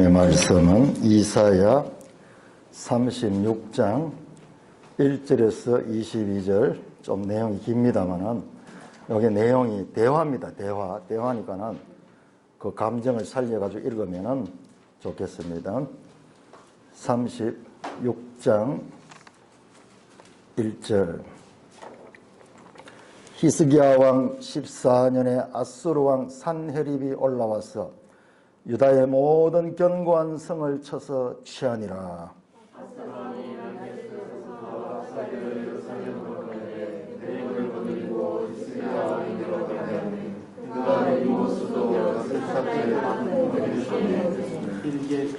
하나님의 말씀은 이사야 36장 1절에서 22절, 좀 내용이 깁니다만은 여기 내용이 대화입니다. 대화니까는 그 감정을 살려가지고 읽으면은 좋겠습니다. 36장 1절. 히스기야 왕 14년에 아수르 왕 산헤립이 올라와서 유다의 모든 견고한 성을 쳐서 취하니라.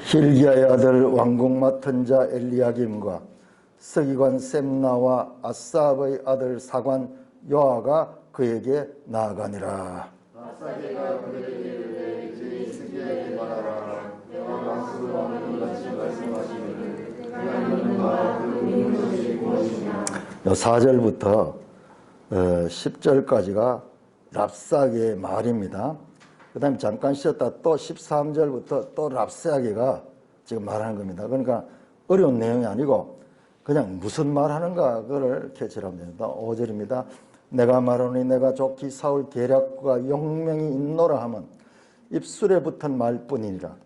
힐기야의 아들 왕궁 맡은 자 엘리야김과 서기관 셈나와 아삽의 아들 사관 요아가 그에게 나아가니라. 요 4절부터 10절까지가 랍사게의 말입니다. 그 다음에 잠깐 쉬었다 또 13절부터 또 랍사게가 지금 말하는 겁니다. 그러니까 어려운 내용이 아니고 그냥 무슨 말 하는가 그걸 캐치하면 됩니다. 5절입니다. 내가 말하노니 내가 좋기 사울 계략과 용명이 있노라 하면 입술에 붙은 말뿐이니라.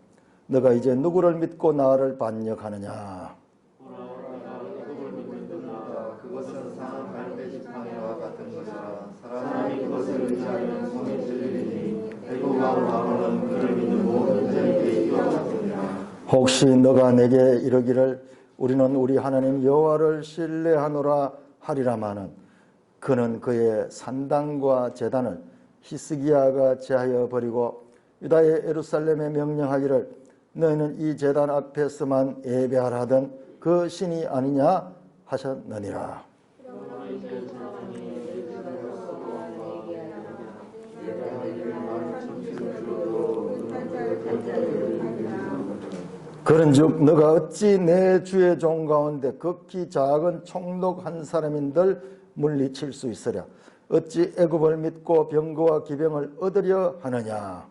너가 이제 누구를 믿고 나를 반역하느냐. 그것은 상한 갈대지팡이와 같은 것이라. 사람이 그것을 의지하면 손이 들리니 애굽 왕은 그를 믿는 모든 자에게 이와 같으니라. 혹시 너가 내게 이르기를 우리는 우리 하나님 여호와를 신뢰하노라 하리라마는 그는 그의 산당과 제단을 히스기야가 제하여 버리고 유다의 예루살렘에 명령하기를 너희는 이 제단 앞에서만 예배하라던 그 신이 아니냐 하셨느니라. 그런즉 너가 어찌 내 주의 종 가운데 극히 작은 총독 한 사람인들 물리칠 수 있으랴. 어찌 애굽을 믿고 병거와 기병을 얻으려 하느냐.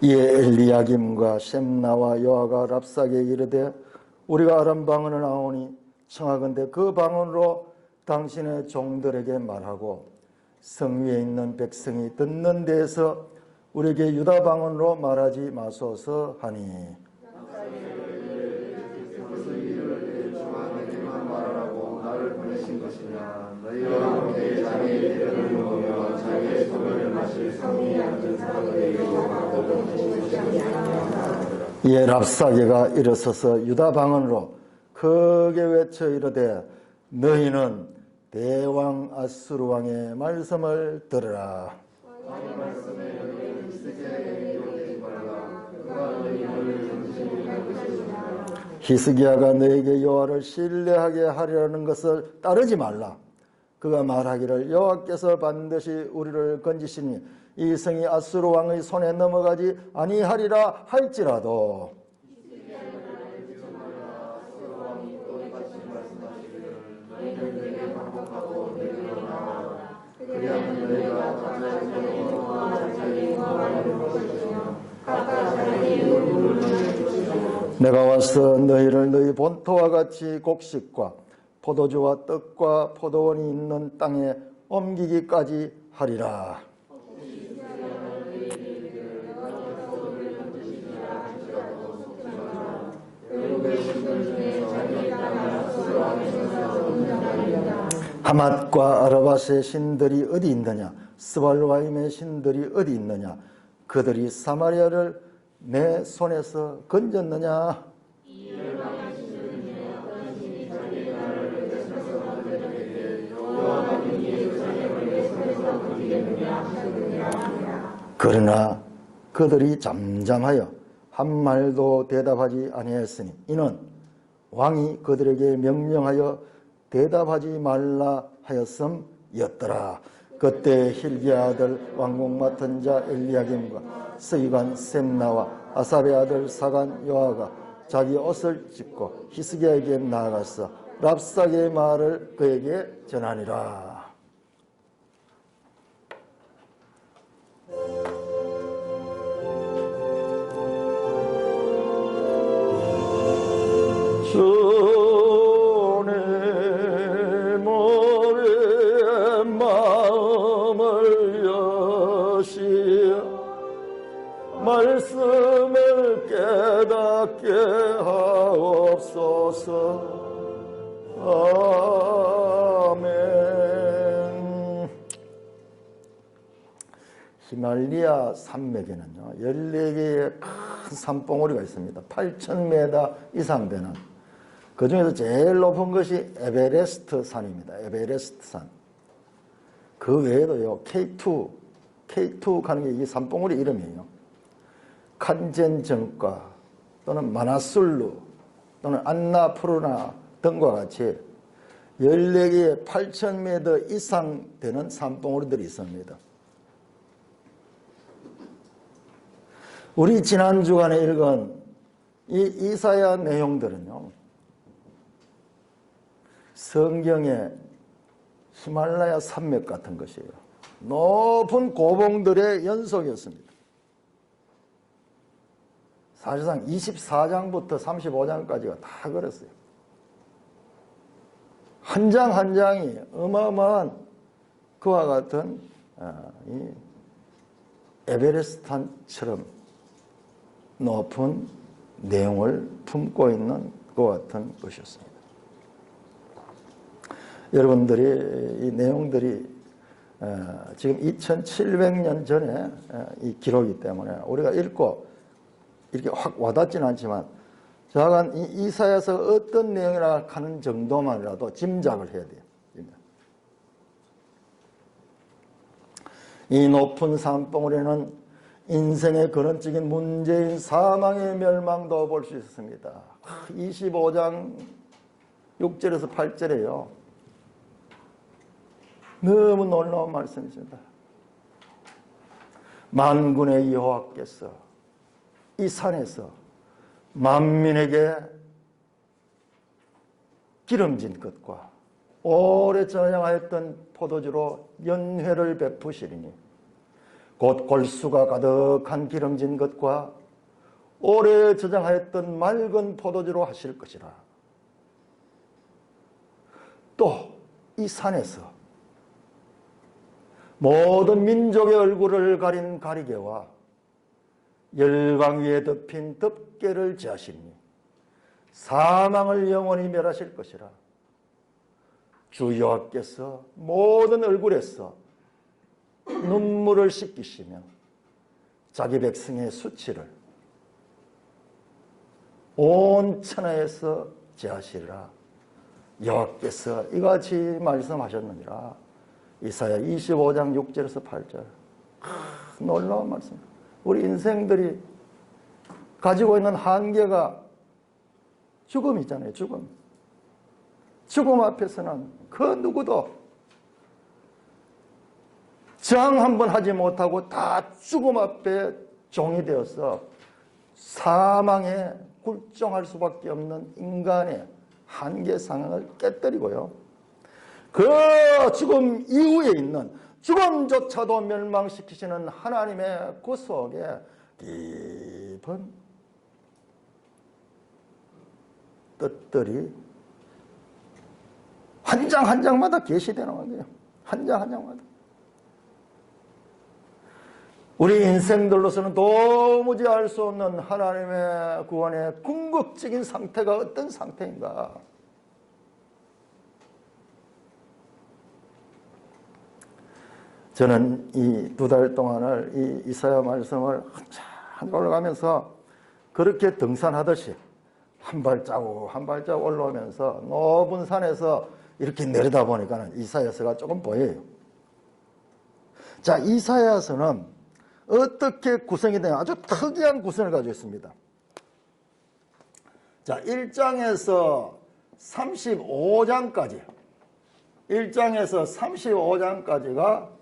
이에 엘리야김과 셈나와 요아가 랍사게에 이르되 우리가 아람 방언을 아오니 청하건대 그 방언으로 당신의 종들에게 말하고 성 위에 있는 백성이 듣는 데에서 우리에게 유다 방언으로 말하지 마소서 하니. 말하라고 나를 보내신 것이냐. 너희와 함께 자기의 대련을 먹으며 자기의 소변을 마실 성 위에 앉은 사람들에게 요구하고 보내신 것이냐. 이에 랍사게가 일어서서 유다 방언으로 크게 외쳐 이르되 너희는 대왕 아수르 왕의 말씀을 들으라. 히스기야가 너에게 여호와를 신뢰하게 하려는 것을 따르지 말라. 그가 말하기를 여호와께서 반드시 우리를 건지시니 이 성이 아수르 왕의 손에 넘어가지 아니하리라 할지라도 내가 와서 너희를 너희 본토와 같이 곡식과 포도주와 떡과 포도원이 있는 땅에 옮기기까지 하리라. 하맛과 아르밧의 신들이 어디 있느냐? 스발와임의 신들이 어디 있느냐? 그들이 사마리아를 내 손에서 건졌느냐? 그러나 그들이 잠잠하여 한 말도 대답하지 아니했으니 이는 왕이 그들에게 명령하여 대답하지 말라 하였음이었더라. 그때 힐기야 아들 왕궁 맡은 자 엘리야김과 서기관 셈나와 아삽의 아들 사관 요아가 자기 옷을 찢고 히스기야에게 나아가서 랍사게의 말을 그에게 전하니라. 주님 우리의 마음을 여시어 말씀을 깨닫게 하옵소서. 아멘. 히말리아 산맥에는요 14개의 큰 산봉우리가 있습니다. 8,000m 이상 되는. 그 중에서 제일 높은 것이 에베레스트 산입니다. 에베레스트 산. 그 외에도요 K2 가는 게 이 산봉우리 이름이에요. 칸젠정과 또는 마나술루 또는 안나푸르나 등과 같이 14개의 8,000m 이상 되는 산봉우리들이 있습니다. 우리 지난 주간에 읽은 이 이사야 내용들은요, 성경의 히말라야 산맥 같은 것이에요. 높은 고봉들의 연속이었습니다. 사실상 24장부터 35장까지가 다 그랬어요. 한 장 한 장이 어마어마한 그와 같은 이 에베레스트산처럼 높은 내용을 품고 있는 그와 같은 것이었습니다. 여러분들이 이 내용들이 지금 2700년 전에 이 기록이기 때문에 우리가 읽고 이렇게 확 와닿지는 않지만 저하간 이 이사야서 어떤 내용이라 하는 정도만이라도 짐작을 해야 돼요. 이 높은 산봉우리는 인생의 근원적인 문제인 사망의 멸망도 볼 수 있습니다. 25장 6절에서 8절에요. 너무 놀라운 말씀이십니다. 만군의 여호와께서 이 산에서 만민에게 기름진 것과 오래 저장하였던 포도주로 연회를 베푸시리니 곧 골수가 가득한 기름진 것과 오래 저장하였던 맑은 포도주로 하실 것이라. 또 이 산에서 모든 민족의 얼굴을 가린 가리개와 열방 위에 덮인 덮개를 지하시니 사망을 영원히 멸하실 것이라. 주 여호와께서 모든 얼굴에서 눈물을 씻기시며 자기 백성의 수치를 온 천하에서 제하시리라. 여호와께서 이같이 말씀하셨느니라. 이사야 25장 6절에서 8절. 놀라운 말씀. 우리 인생들이 가지고 있는 한계가 죽음이잖아요. 죽음. 죽음 앞에서는 그 누구도 저항 한번 하지 못하고 다 죽음 앞에 종이 되어서 사망에 굴종할 수밖에 없는 인간의 한계 상황을 깨뜨리고요. 그 죽음 이후에 있는 죽음조차도 멸망시키시는 하나님의 구속에 깊은 뜻들이 한 장 한 장마다 계시되는 거예요. 한 장 한 장마다. 우리 인생들로서는 도무지 알 수 없는 하나님의 구원의 궁극적인 상태가 어떤 상태인가. 저는 이 2달 동안을 이 이사야 말씀을 한참 올라가면서 그렇게 등산하듯이 한 발자국 한 발자국 올라오면서 높은 산에서 이렇게 내려다 보니까 이사야서가 조금 보여요. 자, 이사야서는 어떻게 구성이 되냐, 아주 특이한 구성을 가지고 있습니다. 자, 1장에서 35장까지 1장에서 35장까지가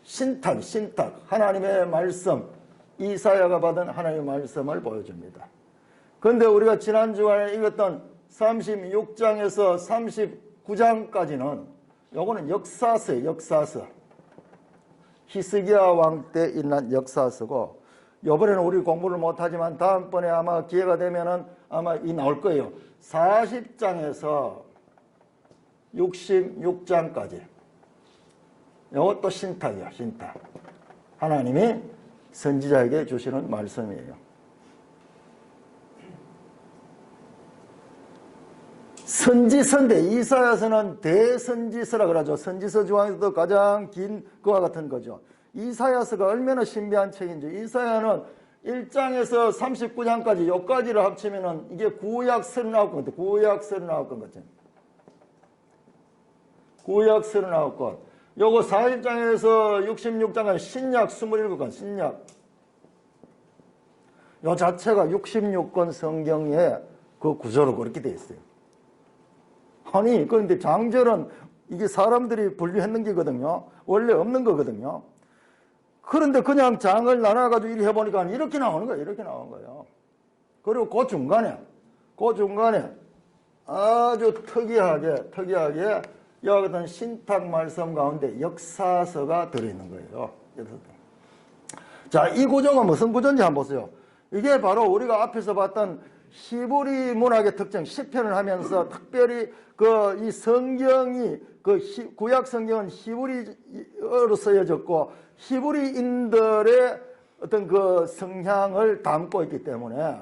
신탁 하나님의 말씀, 이사야가 받은 하나님의 말씀을 보여줍니다. 그런데 우리가 지난 주간에 읽었던 36장에서 39장까지는 요거는 역사서예요. 역사서. 히스기야 왕 때 일어난 역사서고, 요번에는 우리 공부를 못하지만 다음번에 아마 기회가 되면은 아마 이 나올 거예요. 40장에서 66장까지. 요것도 신탁이야, 신탁. 하나님이 선지자에게 주시는 말씀이에요. 선지서인데, 이사야서는 대선지서라 그러죠. 선지서 중에서도 가장 긴 그와 같은 거죠. 이사야서가 얼마나 신비한 책인지. 이사야는 1장에서 39장까지 여기까지를 합치면은 이게 구약 39건, 구약 39건 같죠. 구약 39건. 요거 40장에서 66장은 신약 27건, 신약. 요 자체가 66권 성경의 그 구조로 그렇게 되어 있어요. 아니, 그런데 장절은 이게 사람들이 분류했는 게거든요. 원래 없는 거거든요. 그런데 그냥 장을 나눠가지고 이렇게 해보니까 이렇게 나오는 거예요. 이렇게 나오는 거예요. 그리고 그 중간에 아주 특이하게 이와 같은 신탁 말씀 가운데 역사서가 들어있는 거예요. 자, 이 구조가 무슨 구조인지 한번 보세요. 이게 바로 우리가 앞에서 봤던 히브리 문학의 특징, 시편을 하면서 특별히 이 성경이, 구약 성경은 히브리어로 쓰여졌고, 히브리인들의 어떤 그 성향을 담고 있기 때문에,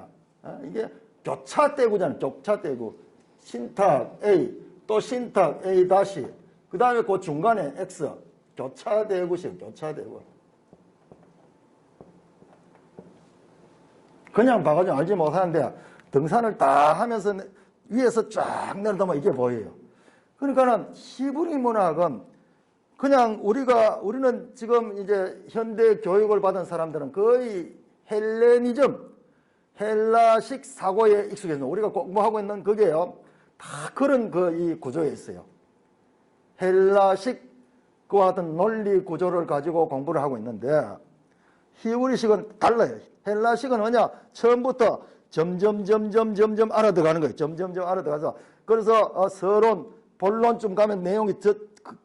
이게 교차대구잖아요. 교차대구. 신탁 A, 또 신탁 A 다시, 그 다음에 그 중간에 X. 교차대구식, 교차대구. 그냥 봐가지고 알지 못하는데, 등산을 다 하면서 위에서 쫙 내려다보면 이게 보여요. 그러니까는 히브리 문학은 그냥 우리는 지금 이제 현대 교육을 받은 사람들은 거의 헬레니즘, 헬라식 사고에 익숙해서 우리가 공부하고 있는 그게요. 다 그런 이 구조에 있어요. 헬라식 그와 같은 논리 구조를 가지고 공부를 하고 있는데 히브리식은 달라요. 헬라식은 뭐냐? 처음부터 점점 알아들어가는 거예요. 점점 알아들어가서. 그래서 서론, 본론쯤 가면 내용이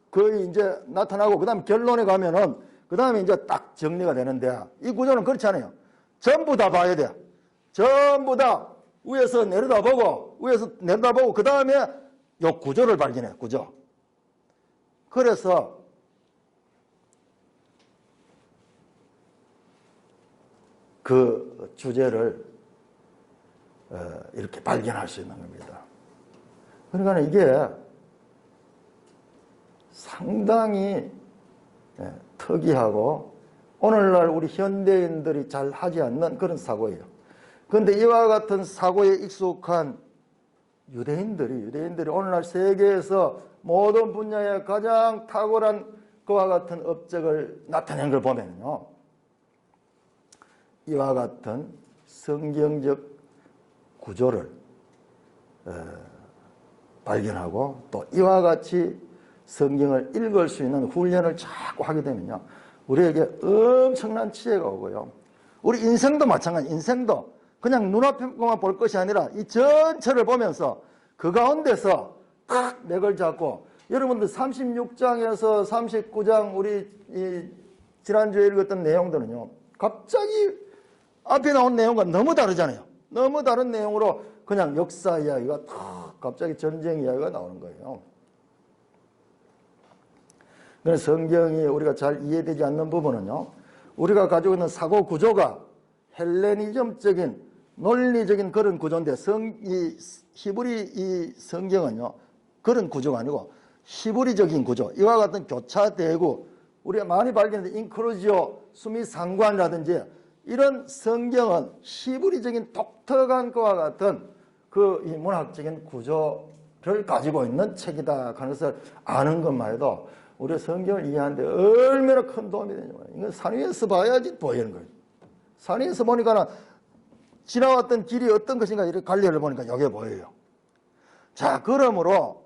거의 이제 나타나고, 그 다음에 결론에 가면은, 그 다음에 이제 딱 정리가 되는데, 이 구조는 그렇지 않아요. 전부 다 봐야 돼. 전부 다 위에서 내려다보고, 그 다음에 요 구조를 발견해, 구조. 그래서, 그 주제를 이렇게 발견할 수 있는 겁니다. 그러니까 이게 상당히 특이하고 오늘날 우리 현대인들이 잘 하지 않는 그런 사고예요. 그런데 이와 같은 사고에 익숙한 유대인들이 오늘날 세계에서 모든 분야에 가장 탁월한 그와 같은 업적을 나타낸 걸 보면요. 이와 같은 성경적 구조를 발견하고 또 이와 같이 성경을 읽을 수 있는 훈련을 자꾸 하게 되면요. 우리에게 엄청난 지혜가 오고요. 우리 인생도 마찬가지. 인생도 그냥 눈앞에만 볼 것이 아니라 이 전체를 보면서 그 가운데서 딱 맥을 잡고 여러분들 36장에서 39장 우리 지난주에 읽었던 내용들은요. 갑자기 앞에 나온 내용과 너무 다르잖아요. 너무 다른 내용으로 그냥 역사 이야기가 탁 갑자기 전쟁 이야기가 나오는 거예요. 그래서 성경이 우리가 잘 이해되지 않는 부분은요. 우리가 가지고 있는 사고 구조가 헬레니즘적인 논리적인 그런 구조인데 히브리 성경은요. 그런 구조가 아니고 히브리적인 구조. 이와 같은 교차대구 우리가 많이 발견된 인크루지오 수미상관이라든지 이런 성경은 히브리적인 독특한 것과 같은 이 문학적인 구조를 가지고 있는 책이다 하는 것을 아는 것만 해도 우리가 성경을 이해하는데 얼마나 큰 도움이 되냐면 이건 산 위에서 봐야지 보이는 거예요. 산 위에서 보니까 지나왔던 길이 어떤 것인가 이렇게 갈래를 보니까 이게 보여요. 자, 그러므로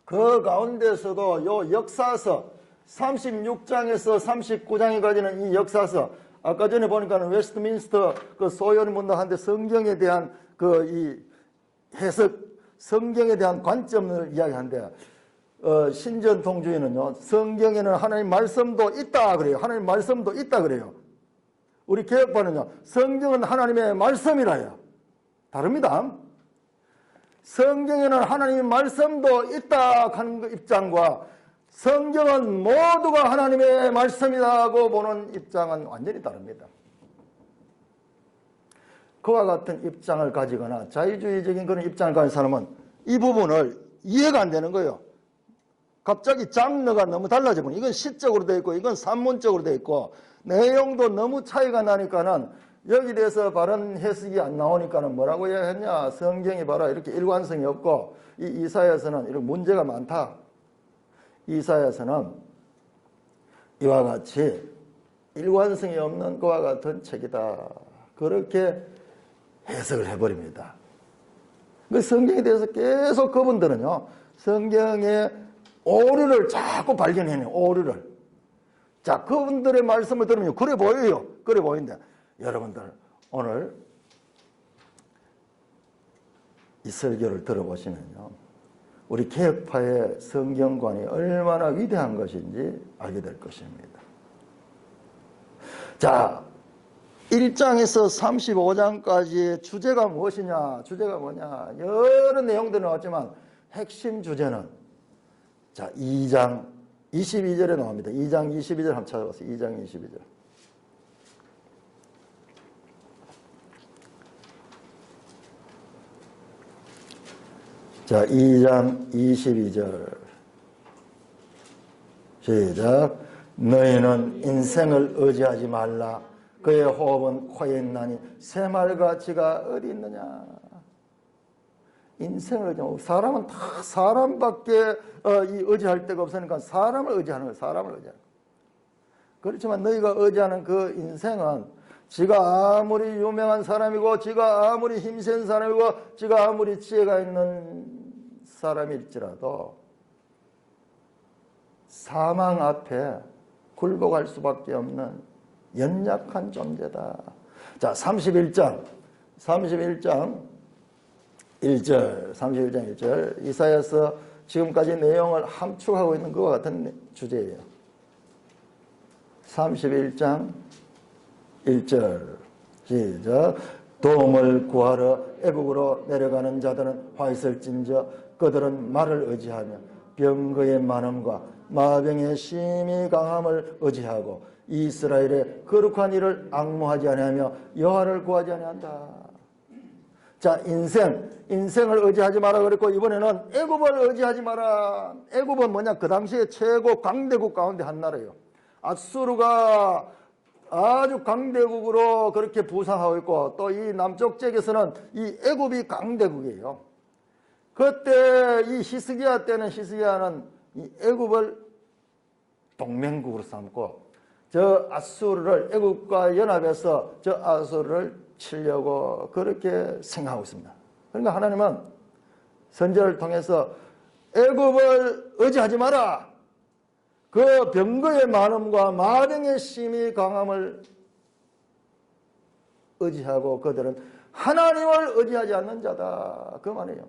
그 가운데서도 요 역사서 36장에서 39장에까지는 이 역사서 아까 전에 보니까 웨스트민스터 그 소연 문답한데 성경에 대한 이 해석, 성경에 대한 관점을 이야기하는데 신전통주의는요, 성경에는 하나님 말씀도 있다 그래요. 하나님 말씀도 있다 그래요. 우리 개혁파는요, 성경은 하나님의 말씀이라 해요. 다릅니다. 성경에는 하나님의 말씀도 있다 하는 그 입장과 성경은 모두가 하나님의 말씀이라고 보는 입장은 완전히 다릅니다. 그와 같은 입장을 가지거나 자유주의적인 그런 입장을 가진 사람은 이 부분을 이해가 안 되는 거예요. 갑자기 장르가 너무 달라져 버리고, 이건 시적으로 되어 있고 이건 산문적으로 되어 있고 내용도 너무 차이가 나니까는 여기 대해서 바른 해석이 안 나오니까는 뭐라고 이야기했냐, 성경이 봐라 이렇게 일관성이 없고 이 이사야서는 이런 문제가 많다. 이사야서는 이와 같이 일관성이 없는 그와 같은 책이다. 그렇게 해석을 해버립니다. 그 성경에 대해서 계속 그분들은요, 성경의 오류를 자꾸 발견해내요. 오류를. 자, 그분들의 말씀을 들으면 그래 보여요. 그래 보이는데 여러분들 오늘 이 설교를 들어보시면요, 우리 개혁파의 성경관이 얼마나 위대한 것인지 알게 될 것입니다. 자, 1장에서 35장까지의 주제가 무엇이냐, 주제가 뭐냐, 여러 내용들이 나왔지만 핵심 주제는 자, 2장 22절에 나옵니다. 2장 22절 한번 찾아보세요. 2장 22절. 자, 2장 22절. 시작. 너희는 인생을 의지하지 말라. 그의 호흡은 코에 있나니 새말같이가 어디 있느냐. 인생을 의지하고, 사람은 다 사람밖에 의지할 데가 없으니까 사람을 의지하는 거예요. 사람을 의지하는 거예요. 그렇지만 너희가 의지하는 그 인생은 지가 아무리 유명한 사람이고 지가 아무리 힘센 사람이고 지가 아무리 지혜가 있는 사람일지라도 사망 앞에 굴복할 수밖에 없는 연약한 존재다. 자, 31장 1절, 31장 1절. 이사야서 지금까지 내용을 함축하고 있는 것과 같은 주제예요. 31장 1절 시작. 도움을 구하러 애국으로 내려가는 자들은 화 있을진저 그들은 말을 의지하며 병거의 많음과 마병의 심히 강함을 의지하고 이스라엘의 거룩한 일을 앙모하지 아니하며 여호와를 구하지 아니한다. 자, 인생을 의지하지 마라 그랬고 이번에는 애굽을 의지하지 마라. 애굽은 뭐냐? 그 당시에 최고 강대국 가운데 한 나라예요. 아수르가 아주 강대국으로 그렇게 부상하고 있고 또 이 남쪽 지역에서는 이 애굽이 강대국이에요. 그때 이 히스기야 때는 히스기야는 이 애굽을 동맹국으로 삼고 저 아수르를 애굽과 연합해서 저 아수르를 치려고 그렇게 생각하고 있습니다. 그러니까 하나님은 선지자를 통해서 애굽을 의지하지 마라. 그 병거의 많음과 마병의 심히 강함을 의지하고 그들은 하나님을 의지하지 않는 자다. 그 말이에요.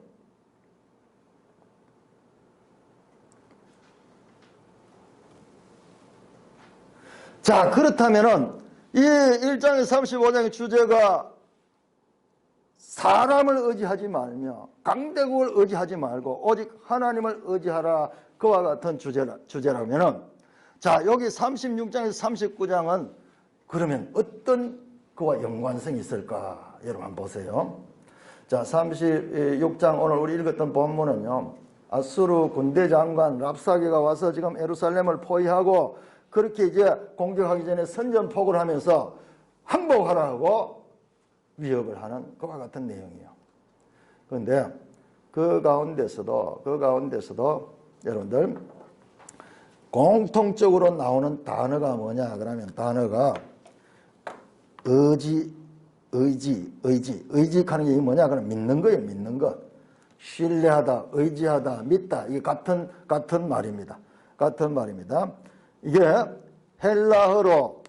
자, 그렇다면은 이 1장의 35장의 주제가 사람을 의지하지 말며 강대국을 의지하지 말고 오직 하나님을 의지하라. 그와 같은 주제라면은 자, 여기 36장에서 39장은 그러면 어떤 그와 연관성이 있을까? 여러분 한번 보세요. 자, 36장 오늘 우리 읽었던 본문은요, 아수르 군대 장관 랍사게가 와서 지금 예루살렘을 포위하고 그렇게 이제 공격하기 전에 선전포고를 하면서 항복하라고 위협을 하는 그와 같은 내용이에요. 그런데 그 가운데서도 여러분들 공통적으로 나오는 단어가 뭐냐 그러면 단어가 의지하는 게 뭐냐 그러면 믿는 거예요. 믿는 것. 신뢰하다, 의지하다, 믿다. 이게 같은 말입니다. 같은 말입니다. 이게 헬라어로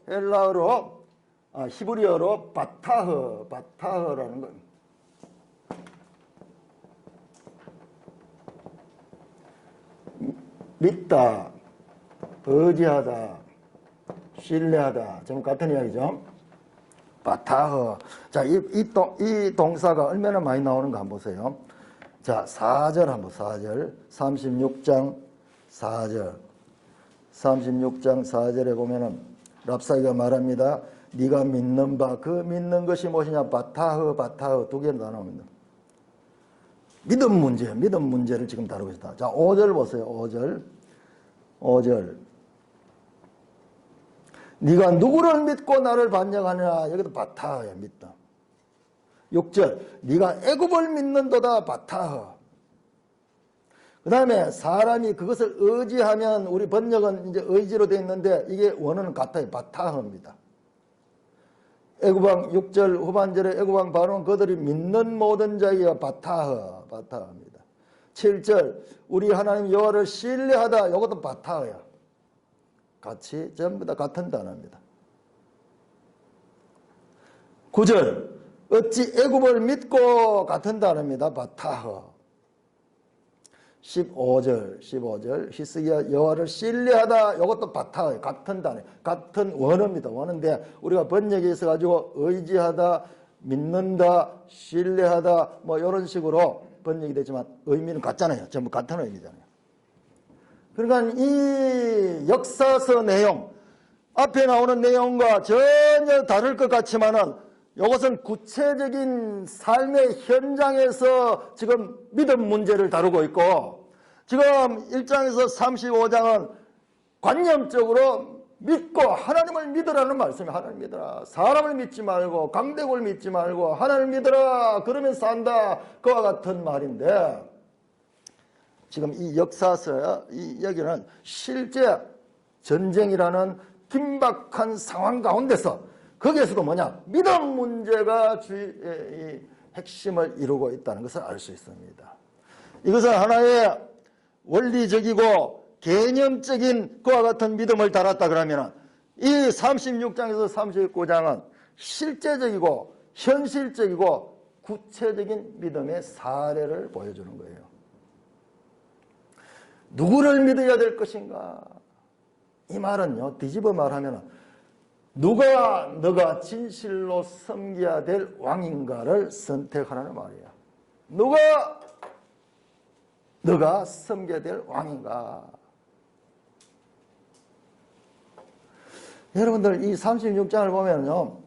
히브리어로 바타흐라는 거. 믿다, 의지하다, 신뢰하다. 전부 같은 이야기죠. 바타흐. 자, 이 동사가 얼마나 많이 나오는가 한번 보세요. 자, 4절 한번 4절. 36장 4절. 36장 4절에 보면은 랍사기가 말합니다. 네가 믿는 바, 그 믿는 것이 무엇이냐? 바타흐, 바타흐 두 개로 나눕니다. 믿음 문제를 지금 다루고 있다. 자, 5절 보세요. 5절. 네가 누구를 믿고 나를 반역하느냐? 여기도 바타흐야, 믿다. 6절. 네가 애굽을 믿는도다, 바타흐. 그 다음에 사람이 그것을 의지하면, 우리 번역은 이제 의지로 되어 있는데 이게 원어는 같아요. 바타흐입니다. 애굽왕 6절 후반절에 애굽왕 바로는 그들이 믿는 모든 자에게 바타흐입니다. 7절 우리 하나님 여호와를 신뢰하다. 이것도 바타흐야. 같이 전부 다 같은 단어입니다. 9절 어찌 애굽을 믿고 같은 단어입니다. 바타흐. 15절 히스기야 여호와를 신뢰하다. 이것도 바타흐 같은 단어, 같은 원어입니다. 원어인데 우리가 번역에 있어가지고 의지하다, 믿는다, 신뢰하다 뭐 이런 식으로 번역이 되지만 의미는 같잖아요. 전부 같은 의미잖아요. 그러니까 이 역사서 내용, 앞에 나오는 내용과 전혀 다를 것 같지만은 이것은 구체적인 삶의 현장에서 지금 믿음 문제를 다루고 있고, 지금 1장에서 35장은 관념적으로 믿고 하나님을 믿으라는 말씀이에요. 하나님 믿어라. 사람을 믿지 말고 강대국을 믿지 말고 하나님을 믿어라. 그러면 산다. 그와 같은 말인데, 지금 이 역사서 여기는 실제 전쟁이라는 긴박한 상황 가운데서 거기에서도 뭐냐? 믿음 문제가 핵심을 이루고 있다는 것을 알 수 있습니다. 이것은 하나의 원리적이고 개념적인 그와 같은 믿음을 달았다 그러면 이 36장에서 39장은 실제적이고 현실적이고 구체적인 믿음의 사례를 보여주는 거예요. 누구를 믿어야 될 것인가? 이 말은요, 뒤집어 말하면 누가 너가 진실로 섬겨야 될 왕인가를 선택하라는 말이야. 누가 너가 섬겨야 될 왕인가? 여러분들 이 36장을 보면요,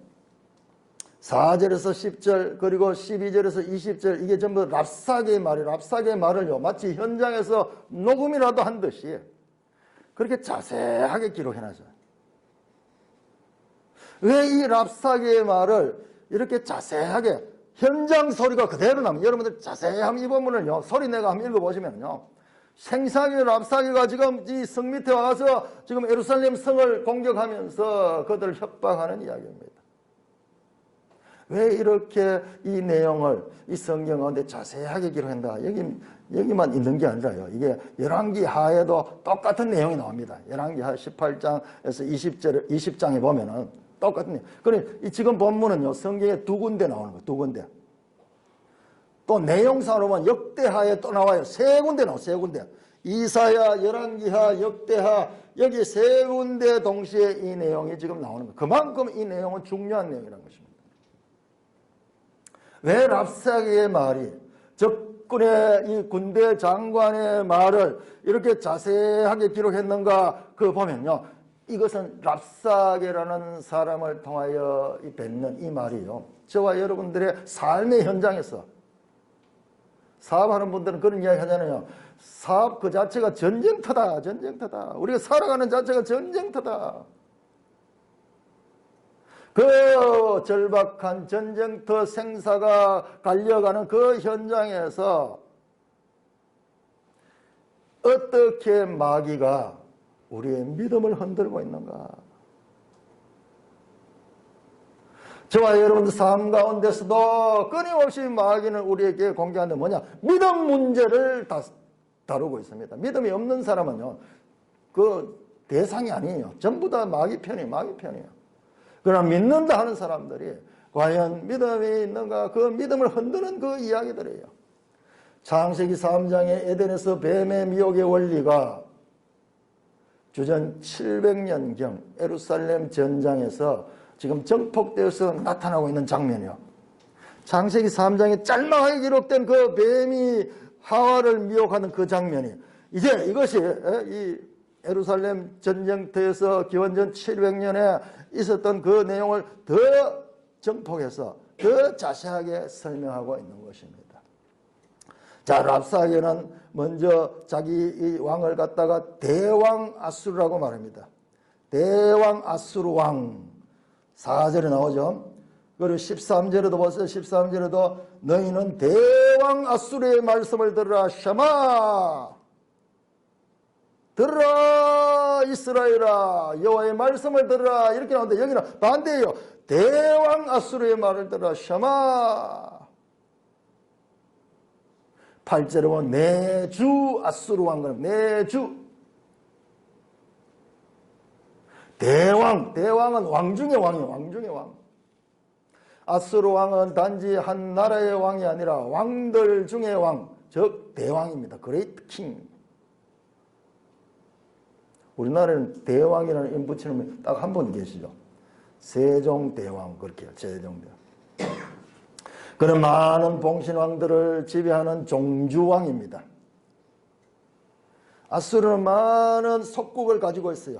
4절에서 10절 그리고 12절에서 20절 이게 전부 랍사게의 말이에요. 랍사게의 말을요 마치 현장에서 녹음이라도 한 듯이 그렇게 자세하게 기록해놨어요. 왜 이 랍사게의 말을 이렇게 자세하게 현장 소리가 그대로 나면, 여러분들 자세히 한번 이 본문을요 소리 내가 한번 읽어보시면요, 생사기 랍사게가 지금 이 성 밑에 와서 지금 예루살렘 성을 공격하면서 그들을 협박하는 이야기입니다. 왜 이렇게 이 내용을 이 성경 가운데 자세하게 기록한다? 여기만 있는 게 아니라요. 이게 열왕기 하에도 똑같은 내용이 나옵니다. 열왕기 하 18장에서 20장에 보면은 똑같은 내용. 그래, 지금 본문은요, 성경에 두 군데 나오는 거예요. 두 군데. 또 내용상으로 보면 역대하에 또 나와요. 세 군데 나와요. 세 군데. 이사야, 열왕기하, 역대하, 여기 세 군데 동시에 이 내용이 지금 나오는 거예요. 그만큼 이 내용은 중요한 내용이라는 것입니다. 왜 랍사게의 말이, 적군의 이 군대 장관의 말을 이렇게 자세하게 기록했는가? 그거 보면요, 이것은 랍사게라는 사람을 통하여 뱉는 이 말이요, 저와 여러분들의 삶의 현장에서 사업하는 분들은 그런 이야기 하잖아요. 사업 그 자체가 전쟁터다. 전쟁터다. 우리가 살아가는 자체가 전쟁터다. 그 절박한 전쟁터 생사가 갈려가는 그 현장에서 어떻게 마귀가 우리의 믿음을 흔들고 있는가? 저와 여러분들 삶 가운데서도 끊임없이 마귀는 우리에게 공개하는 뭐냐? 믿음 문제를 다루고 있습니다. 믿음이 없는 사람은요, 그 대상이 아니에요. 전부 다 마귀 편이에요. 마귀 편이에요. 그러나 믿는다 하는 사람들이 과연 믿음이 있는가? 그 믿음을 흔드는 그 이야기들이에요. 창세기 3장의 에덴에서 뱀의 미혹의 원리가 주전 700년경 예루살렘 전장에서 지금 정폭되어서 나타나고 있는 장면이요. 창세기 3장에 짤막하게 기록된 그 뱀이 하와를 미혹하는 그 장면이 이제 이것이 이 예루살렘 전쟁터에서 기원전 700년에 있었던 그 내용을 더 정폭해서 더 자세하게 설명하고 있는 것입니다. 자, 랍사게는 먼저 자기 이 왕을 갖다가 대왕 아수르라고 말합니다. 대왕 아수르 왕 4절에 나오죠. 그리고 13절에도 보세요. 13절에도 너희는 대왕 아수르의 말씀을 들으라. 샤마 들으라 이스라엘아 여호와의 말씀을 들으라 이렇게 나오는데 여기는 반대예요. 대왕 아수르의 말을 들으라. 샤마 8절에 보면 내주 아수르 왕은 내주 대왕은 왕 중의 왕이에요. 왕 중의 왕. 아수르 왕은 단지 한 나라의 왕이 아니라 왕들 중의 왕, 즉 대왕입니다. 그레이트 킹. 우리나라에는 대왕이라는 이름 붙이는 분이 딱 한 분 계시죠. 세종대왕 그렇게 해요. 세종대왕. 그는 많은 봉신왕들을 지배하는 종주왕입니다. 아수르는 많은 속국을 가지고 있어요.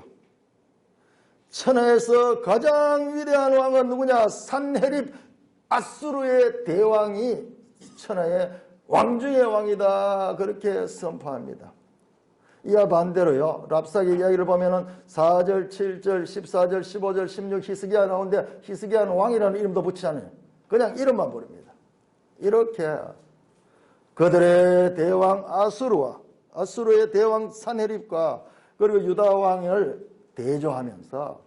천하에서 가장 위대한 왕은 누구냐? 산헤립 아수르의 대왕이 천하의 왕 중의 왕이다. 그렇게 선포합니다. 이와 반대로요. 랍사게 이야기를 보면은 4절, 7절, 14절, 15절, 16 히스기야 나오는데 히스기야는 왕이라는 이름도 붙이지 않아요. 그냥 이름만 부릅니다. 이렇게 그들의 대왕 아수르와 아수르의 대왕 산헤립과 그리고 유다 왕을 대조하면서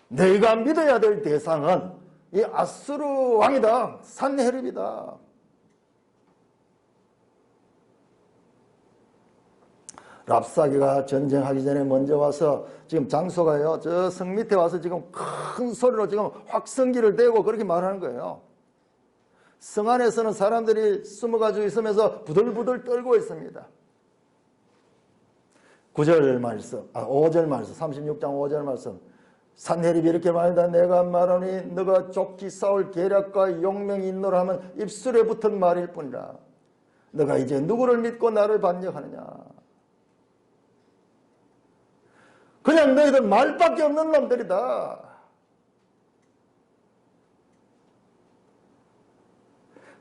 너희가 믿어야 될 대상은 이 아수르 왕이다. 산헤립이다. 랍사게가 전쟁하기 전에 먼저 와서 지금 장소가요. 저 성 밑에 와서 지금 큰 소리로 지금 확성기를 대고 그렇게 말하는 거예요. 성 안에서는 사람들이 숨어가지고 있으면서 부들부들 떨고 있습니다. 9절 말씀, 5절 말씀, 36장 5절 말씀. 산헤립이 이렇게 말한다. 내가 말하니 너가 쫓기 싸울 계략과 용맹이 있노라 하면 입술에 붙은 말일 뿐이라. 너가 이제 누구를 믿고 나를 반역하느냐. 그냥 너희들 말밖에 없는 놈들이다.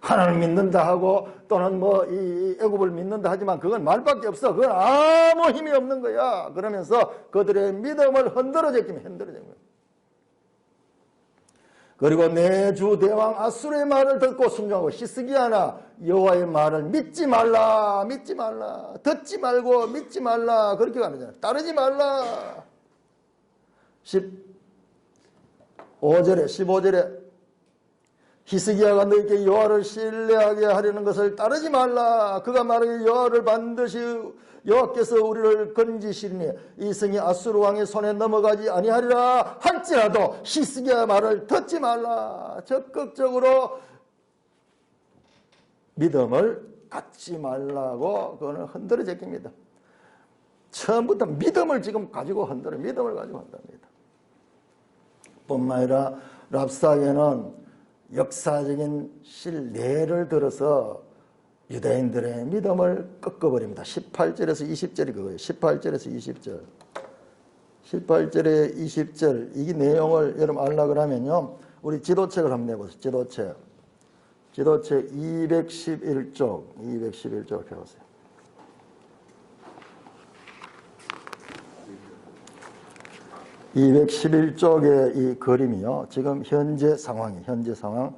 하나님 믿는다 하고 또는 뭐 이 애굽을 믿는다 하지만 그건 말밖에 없어. 그건 아무 힘이 없는 거야. 그러면서 그들의 믿음을 흔들어제끼면 흔들어진 거야. 그리고 내 주 대왕 아수르의 말을 듣고 순종하고 히스기야나 여호와의 말을 믿지 말라. 믿지 말라. 듣지 말고 믿지 말라. 그렇게 가르쳐요. 따르지 말라. 15절에 15절에 히스기야가 너희에게 여호와를 신뢰하게 하려는 것을 따르지 말라. 그가 말하기를 여호와를 반드시 여호와께서 우리를 건지시리니 이 성이 아수르 왕의 손에 넘어가지 아니하리라 할지라도 히스기야 말을 듣지 말라. 적극적으로 믿음을 갖지 말라고 그거는 흔들어 제낍니다. 처음부터 믿음을 지금 가지고 흔들어 믿음을 가지고 한답니다. 뿐만 아니라 랍사게는 역사적인 실례를 들어서 유대인들의 믿음을 꺾어버립니다. 18절에서 20절이 그거예요. 18절에서 20절. 18절에 20절 이 내용을 여러분 알려고 하면요. 우리 지도책을 한번 내보세요. 지도책 211쪽 211쪽 펴보세요. (211쪽의) 이 그림이요. 지금 현재 상황이에요. 현재 상황.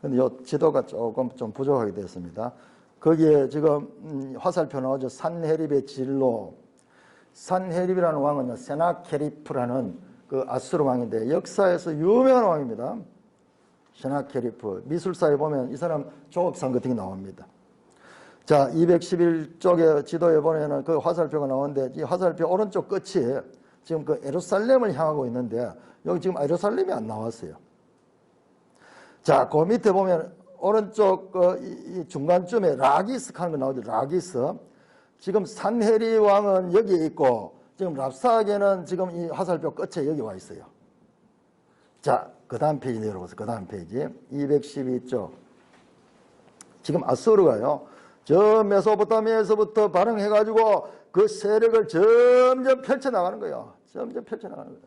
근데 이 지도가 조금 좀 부족하게 됐습니다. 거기에 지금 화살표 나오죠. 산헤립의 진로. 산헤립이라는 왕은 세나케리프라는 그 아수르 왕인데 역사에서 유명한 왕입니다. 세나케리프. 미술사에 보면 이 사람 조업상 같은 게 나옵니다. 자, 211쪽의 지도에 보면은 그 화살표가 나오는데 이 화살표 오른쪽 끝이 지금 그 예루살렘을 향하고 있는데 여기 지금 예루살렘이 안 나왔어요. 자, 그 밑에 보면 오른쪽 이 중간쯤에 라기스 하는 거 나오죠. 라기스. 지금 산헤립 왕은 여기에 있고 지금 랍사계는 지금 이 화살표 끝에 여기 와 있어요. 자, 그 다음 페이지 내려보세요. 그 다음 페이지 212쪽. 지금 아수르가요, 저 메소포타미아에서부터 발흥해가지고 그 세력을 점점 펼쳐나가는 거예요. 점점 펼쳐나가는 거예요.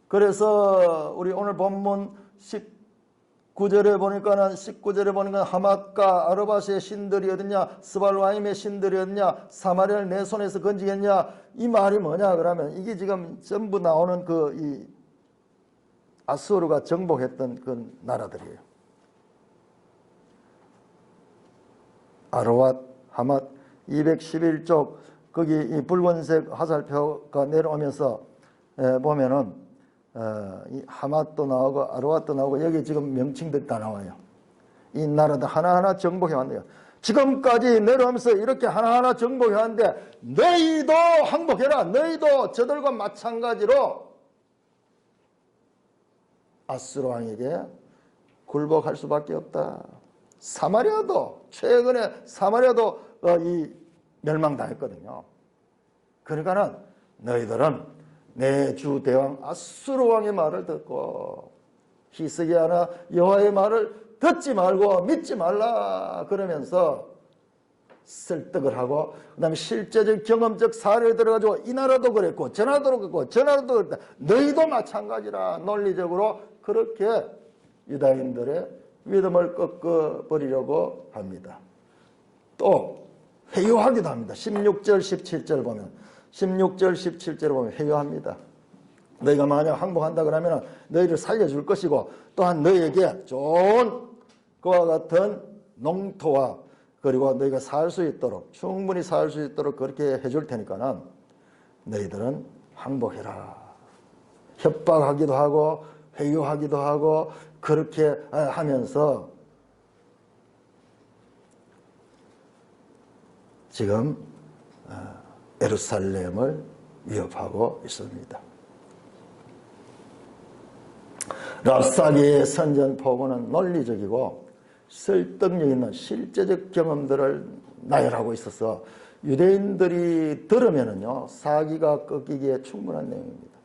그래서 우리 오늘 본문 19절에 보니까 하맛과 아르바스의 신들이 어딨냐, 스발와임의 신들이 어딨냐, 사마리아를 내 손에서 건지겠냐, 이 말이 뭐냐 그러면 이게 지금 전부 나오는 이 아수르가 정복했던 그 나라들이에요. 아르왓, 하맛 211쪽 거기 이 붉은색 화살표가 내려오면서 보면은 이 하맛도 나오고 아르왓도 나오고 여기 지금 명칭들이 다 나와요. 이 나라들 하나하나 정복해 왔네요. 지금까지 내려오면서 이렇게 하나하나 정복해 왔는데 너희도 항복해라. 너희도 저들과 마찬가지로 아수르 왕에게 굴복할 수밖에 없다. 사마리아도 최근에 사마리아도 이 멸망당했거든요. 그러니까는 너희들은 내 주 대왕 아수르 왕의 말을 듣고 히스기야나 여호와의 말을 듣지 말고 믿지 말라 그러면서 설득을 하고 그다음에 실제적 경험적 사례를 들어가지고 이 나라도 그랬고 저 나라도 그랬고 저 나라도 그랬다. 너희도 마찬가지라 논리적으로 그렇게 유다인들의 믿음을 꺾어버리려고 합니다. 또 회유하기도 합니다. 16절 17절 보면 16절 17절 보면 회유합니다. 너희가 만약 항복한다 그러면 너희를 살려줄 것이고 또한 너희에게 좋은 그와 같은 농토와 그리고 너희가 살 수 있도록 충분히 살 수 있도록 그렇게 해줄 테니까는 너희들은 항복해라. 협박하기도 하고 회유하기도 하고 그렇게 하면서 지금 예루살렘을 위협하고 있습니다. 랍사기의 선전포고는 논리적이고 설득력 있는 실제적 경험들을 나열하고 있어서 유대인들이 들으면은요 사기가 꺾이기에 충분한 내용입니다.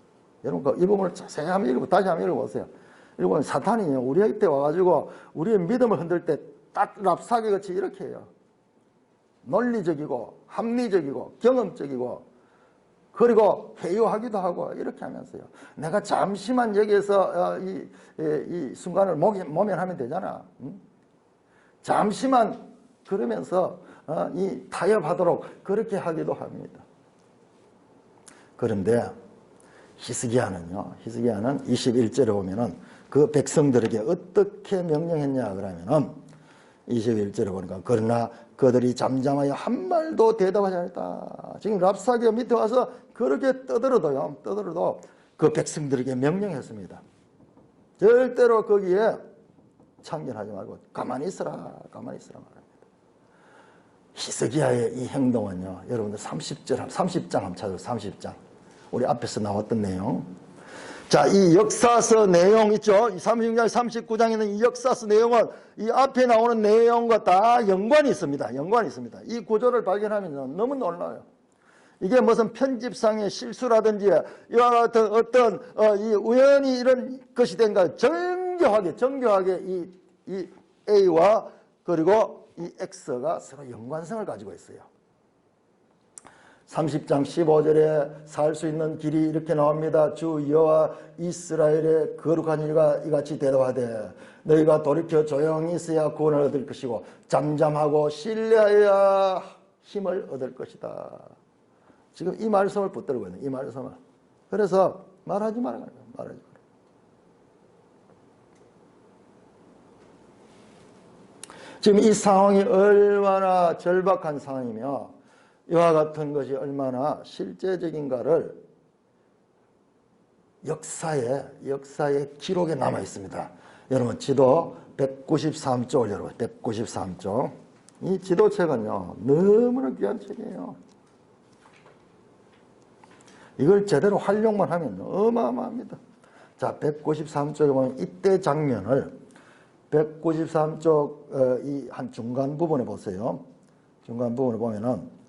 여러분 이 부분을 자세히 한번 다시 한번 읽어보세요. 읽어보면 사탄이 우리한테 와가지고 우리의 믿음을 흔들 때 딱 랍사기 같이 이렇게 해요. 논리적이고 합리적이고 경험적이고 그리고 회유하기도 하고 이렇게 하면서요. 내가 잠시만 여기에서 이 순간을 모면하면 되잖아. 잠시만 그러면서 이 타협하도록 그렇게 하기도 합니다. 그런데 히스기야는 21절에 보면은 그 백성들에게 어떻게 명령했냐 그러면은 21절에 보니까 그러나 그들이 잠잠하여 한 말도 대답하지 않았다. 지금 랍사기가 밑에 와서 그렇게 떠들어도 그 백성들에게 명령했습니다. 절대로 거기에 참견하지 말고 가만히 있어라 말합니다. 히스기야의 이 행동은요, 여러분들 30장 한번 찾아보세요. 30장. 우리 앞에서 나왔던 내용. 자, 이 역사서 내용 있죠? 36장, 39장에 있는 이 역사서 내용은 이 앞에 나오는 내용과 다 연관이 있습니다. 이 구조를 발견하면 너무 놀라워요. 이게 무슨 편집상의 실수라든지 이와 같은 어떤 이 우연히 이런 것이 된가 정교하게 이 A와 그리고 이 X가 서로 연관성을 가지고 있어요. 30장 15절에 살 수 있는 길이 이렇게 나옵니다. 주 여호와 이스라엘의 거룩한 일과 이같이 대답하되 너희가 돌이켜 조용히 있어야 구원을 얻을 것이고 잠잠하고 신뢰하여야 힘을 얻을 것이다. 지금 이 말씀을 붙들고 있는 이 말씀을. 그래서 말하지 말아요. 지금 이 상황이 얼마나 절박한 상황이며 이와 같은 것이 얼마나 실제적인가를 역사의 기록에 남아 있습니다. 여러분 지도 193쪽을 열어봐요. 193쪽. 이 지도책은요 너무나 귀한 책이에요. 이걸 제대로 활용만 하면 어마어마합니다. 자, 193쪽에 보면 이때 장면을 193쪽 이 한 중간 부분에 보세요. 중간 부분에 보면은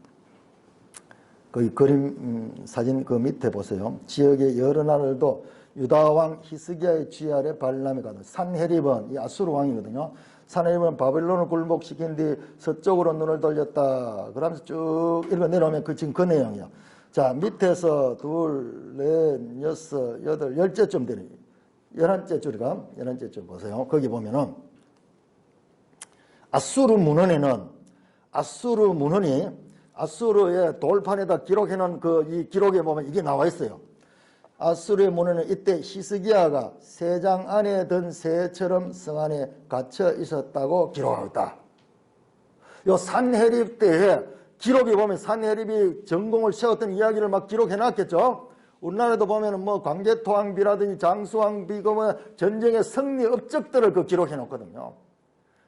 거기 그림 사진 그 밑에 보세요. 지역의 여러 나라들도 유다왕 히스기야의 쥐 아래 발람이 가는 산헤립은 이 아수르 왕이거든요. 산헤립은 바벨론을 굴복시킨 뒤 서쪽으로 눈을 돌렸다. 그러면서 쭉 읽어 내려오면 지금 그 내용이요. 자, 밑에서 둘, 넷, 여섯, 여덟, 10제쯤 되는 11째 줄이가 11째 줄 보세요. 거기 보면은 아수르 문헌이 아수르의 돌판에다 기록해놓은 이 기록에 보면 이게 나와 있어요. 아수르의 문헌은 이때 히스기야가 새장 안에 든 새처럼 성 안에 갇혀 있었다고 기록하고 있다. 요 산헤립 때에 기록에 보면 산헤립이 전공을 세웠던 이야기를 막 기록해 놨겠죠. 우리나라도 보면은 뭐 광개토왕비라든지 장수왕비, 전쟁의 승리 업적들을 기록해 놓거든요.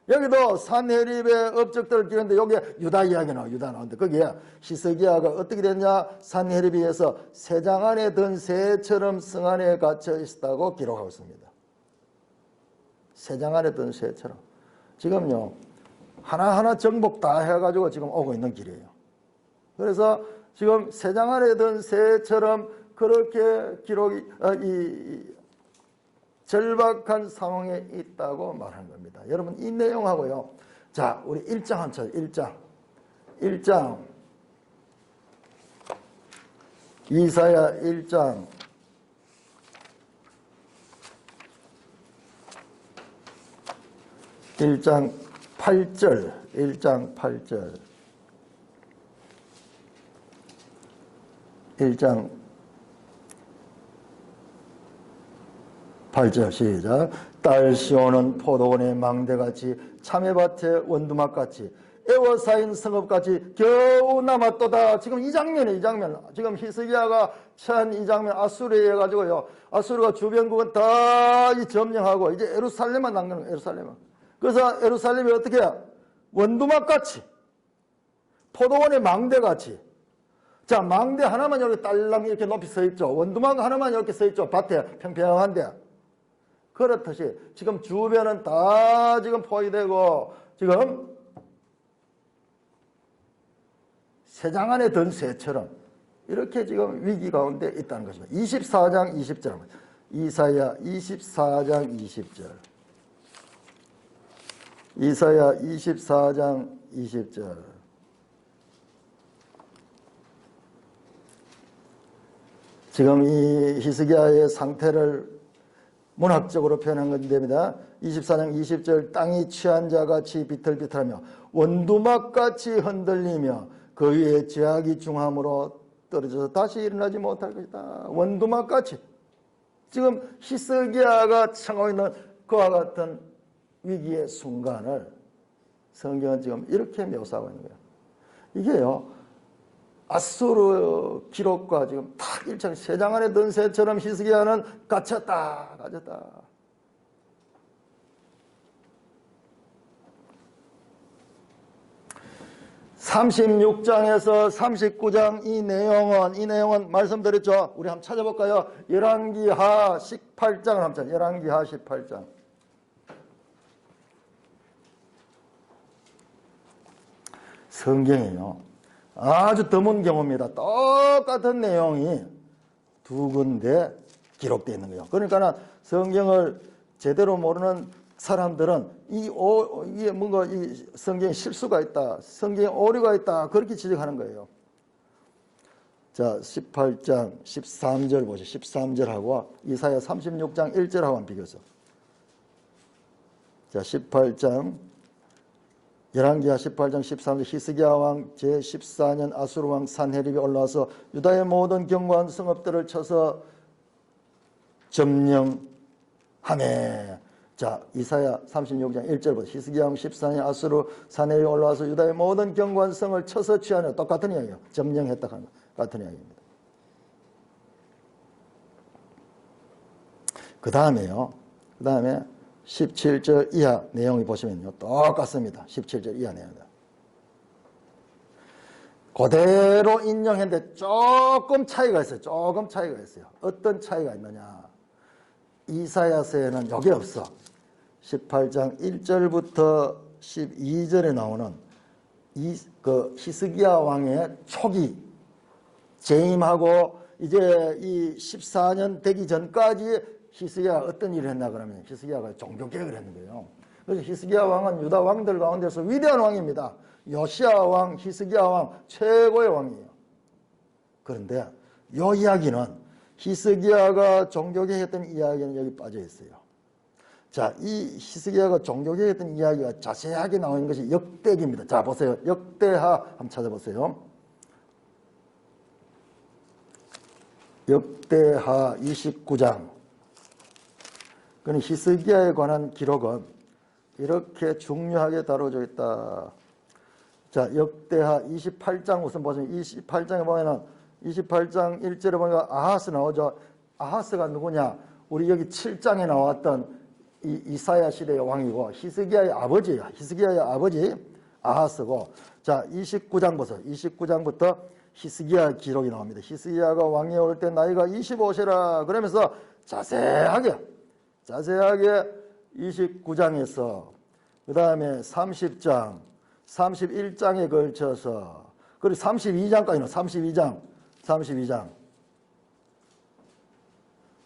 여기도 산헤립의 업적들을 기록했는데 여기에 유다 이야기 유다 나오는데 거기에 히스기야가 어떻게 됐냐? 산헤립에 의해서 새장 안에 든 새처럼 성 안에 갇혀 있었다고 기록하고 있습니다. 새장 안에 든 새처럼. 지금요 하나하나 정복 다 해가지고 지금 오고 있는 길이에요. 그래서 지금 새장 안에 든 새처럼 그렇게 기록이 절박한 상황에 있다고 말하는 겁니다. 여러분 이 내용하고요. 자, 우리 1장 한 차, 1장 이사야 1장 8절 1장 8절 1장 8절 시작. 딸 시온은 포도원의 망대같이 참외밭의 원두막같이 애워싸인 성읍같이 겨우 남았도다. 지금 이 장면 지금 히스기야가 처한 이 장면 아수르에 해가지고요. 아수르가 주변국은 다 점령하고 이제 예루살렘만 남는 거예요. 예루살렘만. 그래서 예루살렘이 어떻게 해요? 원두막같이 포도원의 망대같이. 자, 망대 하나만 이렇게 딸랑 이렇게 높이 서 있죠. 원두막 하나만 이렇게 서 있죠. 밭에 평평한데. 그렇듯이 지금 주변은 다 지금 포위되고 지금 새장 안에 든 새처럼 이렇게 지금 위기 가운데 있다는 것입니다. 24장 20절 이사야 24장 20절 이사야 24장 20절 지금 이 히스기야의 상태를 문학적으로 표현한 건데입니다. 24장 20절 땅이 취한 자같이 비틀비틀하며 원두막같이 흔들리며 그 위에 제약이 중함으로 떨어져서 다시 일어나지 못할 것이다. 원두막같이 지금 히스기야가 청하고 있는 그와 같은 위기의 순간을 성경은 지금 이렇게 묘사하고 있는 거예요. 이게요. 아수르 기록과 지금 딱 일정 새장 안에 든 새처럼 히스기야는 갇혔다. 36장에서 39장 이 내용은 말씀드렸죠. 우리 한번 찾아볼까요? 열왕기하 18장을 한번 찾아요. 열왕기하 18장. 성경이에요. 아주 드문 경우입니다. 똑같은 내용이 두 군데 기록되어 있는 거예요. 그러니까 성경을 제대로 모르는 사람들은 이게 뭔가 이 성경에 실수가 있다, 성경에 오류가 있다, 그렇게 지적하는 거예요. 자, 18장 13절 보시죠. 13절하고 이사야 36장 1절하고 한번 비교해서. 자, 18장 열왕기하 18장 13절 히스기야 왕 제14년 아수르 왕 산헤립이 올라와서 유다의 모든 견고한 성읍들을 쳐서 점령하매. 자, 이사야 36장 1절부터 히스기야 왕 14년 아수르 산헤립이 올라와서 유다의 모든 견고한 성을 쳐서 취하며 똑같은 이야기예요. 점령했다 하는 같은 이야기입니다. 그 다음에 17절 이하 내용이 보시면요. 똑같습니다. 17절 이하 내용입니다. 그대로 인용했는데 조금 차이가 있어요. 어떤 차이가 있느냐. 이사야서에는 여기 없어. 18장 1절부터 12절에 나오는 그 히스기야 왕의 초기 재임하고 이제 이 14년 되기 전까지 히스기야가 어떤 일을 했나 그러면 히스기야가 종교개혁을 했는 거예요. 그래서 히스기야 왕은 유다 왕들 가운데서 위대한 왕입니다. 요시야 왕, 히스기야 왕 최고의 왕이에요. 그런데 이 이야기는 히스기야가 종교개혁했던 이야기는 여기 빠져 있어요. 자, 이 히스기야가 종교개혁했던 이야기가 자세하게 나오는 것이 역대기입니다. 자, 보세요. 역대하 한번 찾아보세요. 역대하 29장. 그는 히스기야에 관한 기록은 이렇게 중요하게 다뤄져 있다. 자, 역대하 28장 우선 보시면 28장에 보면은 28장 1절에 보니까 아하스 나오죠. 아하스가 누구냐? 우리 여기 7장에 나왔던 이사야 시대의 왕이고 히스기야의 아버지예요. 히스기야의 아버지 아하스고. 자, 29장 보세요. 29장부터 히스기야 기록이 나옵니다. 히스기야가 왕위에 올 때 나이가 25세라 그러면서 자세하게 29장에서 그 다음에 30장 31장에 걸쳐서 그리고 32장까지는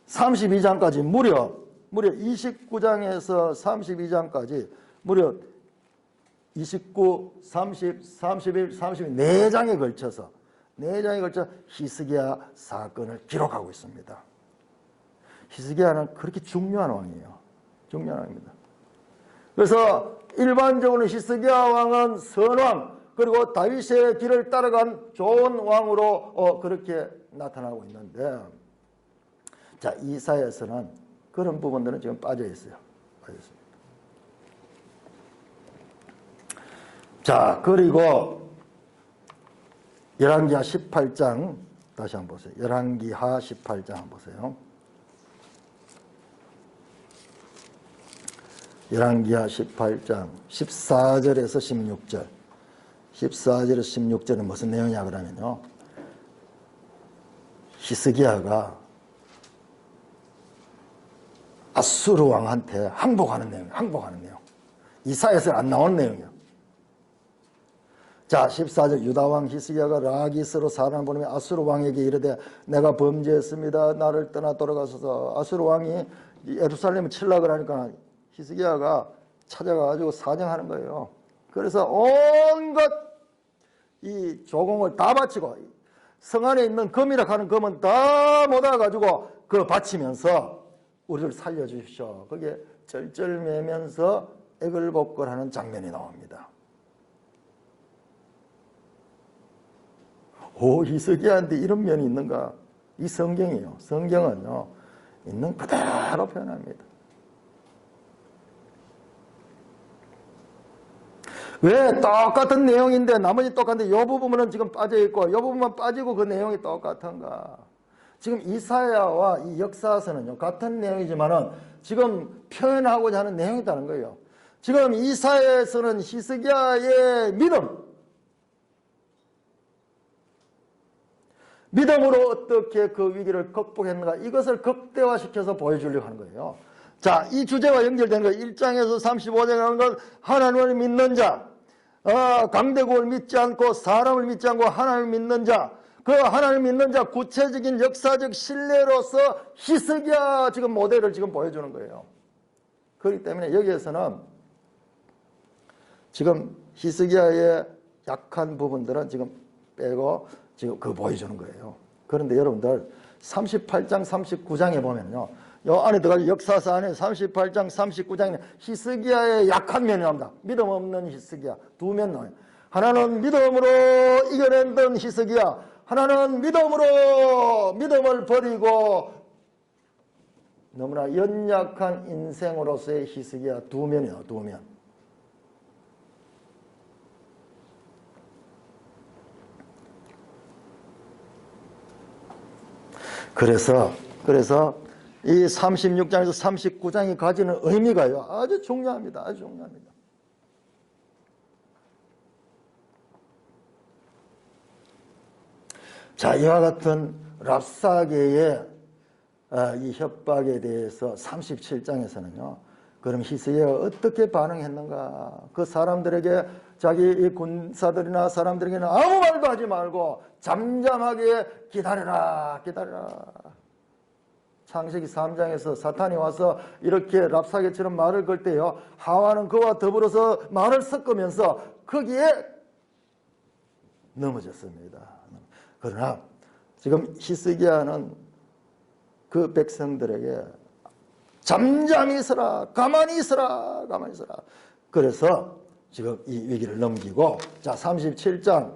32장까지 무려 29장에서 32장까지 무려 29, 30, 31, 34장에 걸쳐서 히스기야 사건을 기록하고 있습니다. 히스기야는 그렇게 중요한 왕이에요. 중요한 왕입니다. 그래서 일반적으로 히스기야 왕은 선왕 그리고 다윗의 길을 따라간 좋은 왕으로 그렇게 나타나고 있는데 자, 이사야서는 그런 부분들은 지금 빠져 있어요. 빠져 있습니다. 자, 그리고 열왕기하 18장 다시 한번 보세요. 열왕기하 18장 한번 보세요. 열왕기하 18장 14절에서 16절 14절에서 16절은 무슨 내용이냐 그러면요, 히스기야가 아수르 왕한테 항복하는 내용. 이사야서는 안 나오는 내용이에요. 자, 14절 유다 왕 히스기야가 라기스로 사람을 보내며 아수르 왕에게 이르되 내가 범죄했습니다. 나를 떠나 돌아가소서. 아수르 왕이 예루살렘을 치려고 하니까 히스기야가 찾아가가지고 사정하는 거예요. 그래서 온갖 이 조공을 다 바치고 성 안에 있는 금이라 하는 금은 다 모아가지고 그 바치면서 우리를 살려주십시오. 그게 쩔쩔매면서 애걸복걸하는 장면이 나옵니다. 오, 히스기야한테 이런 면이 있는가? 이 성경이에요. 성경은요, 있는 그대로 표현합니다. 왜 똑같은 내용인데 나머지 똑같은데 이 부분은 지금 빠져있고 이 부분만 빠지고 그 내용이 똑같은가? 지금 이사야와 이 역사서는요 같은 내용이지만은 지금 표현하고자 하는 내용이 있다는 거예요. 지금 이사야에서는 히스기야의 믿음으로 어떻게 그 위기를 극복했는가, 이것을 극대화시켜서 보여주려고 하는 거예요. 자, 이 주제와 연결되는 거 1장에서 35장에 하는 건 하나님을 믿는 자, 강대국을 믿지 않고 사람을 믿지 않고 하나님을 믿는 자, 그 하나님을 믿는 자 구체적인 역사적 신뢰로서 히스기야 지금 모델을 지금 보여주는 거예요. 그렇기 때문에 여기에서는 지금 히스기야의 약한 부분들은 지금 빼고 지금 그거 보여주는 거예요. 그런데 여러분들 38장 39장에 보면요, 요 안에 들어가서 역사서 안에 38장 39장에 히스기야의 약한 면이 나옵니다. 믿음 없는 히스기야 두 면 나와요. 하나는 믿음으로 이겨낸던 히스기야, 하나는 믿음을 버리고 너무나 연약한 인생으로서의 히스기야 두 면이에요. 두 면. 그래서 이 36장에서 39장이 가지는 의미가요, 아주 중요합니다. 아주 중요합니다. 자, 이와 같은 랍사계의 이 협박에 대해서 37장에서는요, 그럼 히스기야가 어떻게 반응했는가, 그 사람들에게 자기 이 군사들이나 사람들에게는 아무 말도 하지 말고 잠잠하게 기다려라, 기다려라. 창세기 3장에서 사탄이 와서 이렇게 랍사개처럼 말을 걸 때요, 하와는 그와 더불어서 말을 섞으면서 거기에 넘어졌습니다. 그러나 지금 히스기야는 그 백성들에게 잠잠히 있어라, 가만히 있어라, 가만히 있어라. 그래서 지금 이 위기를 넘기고, 자, 37장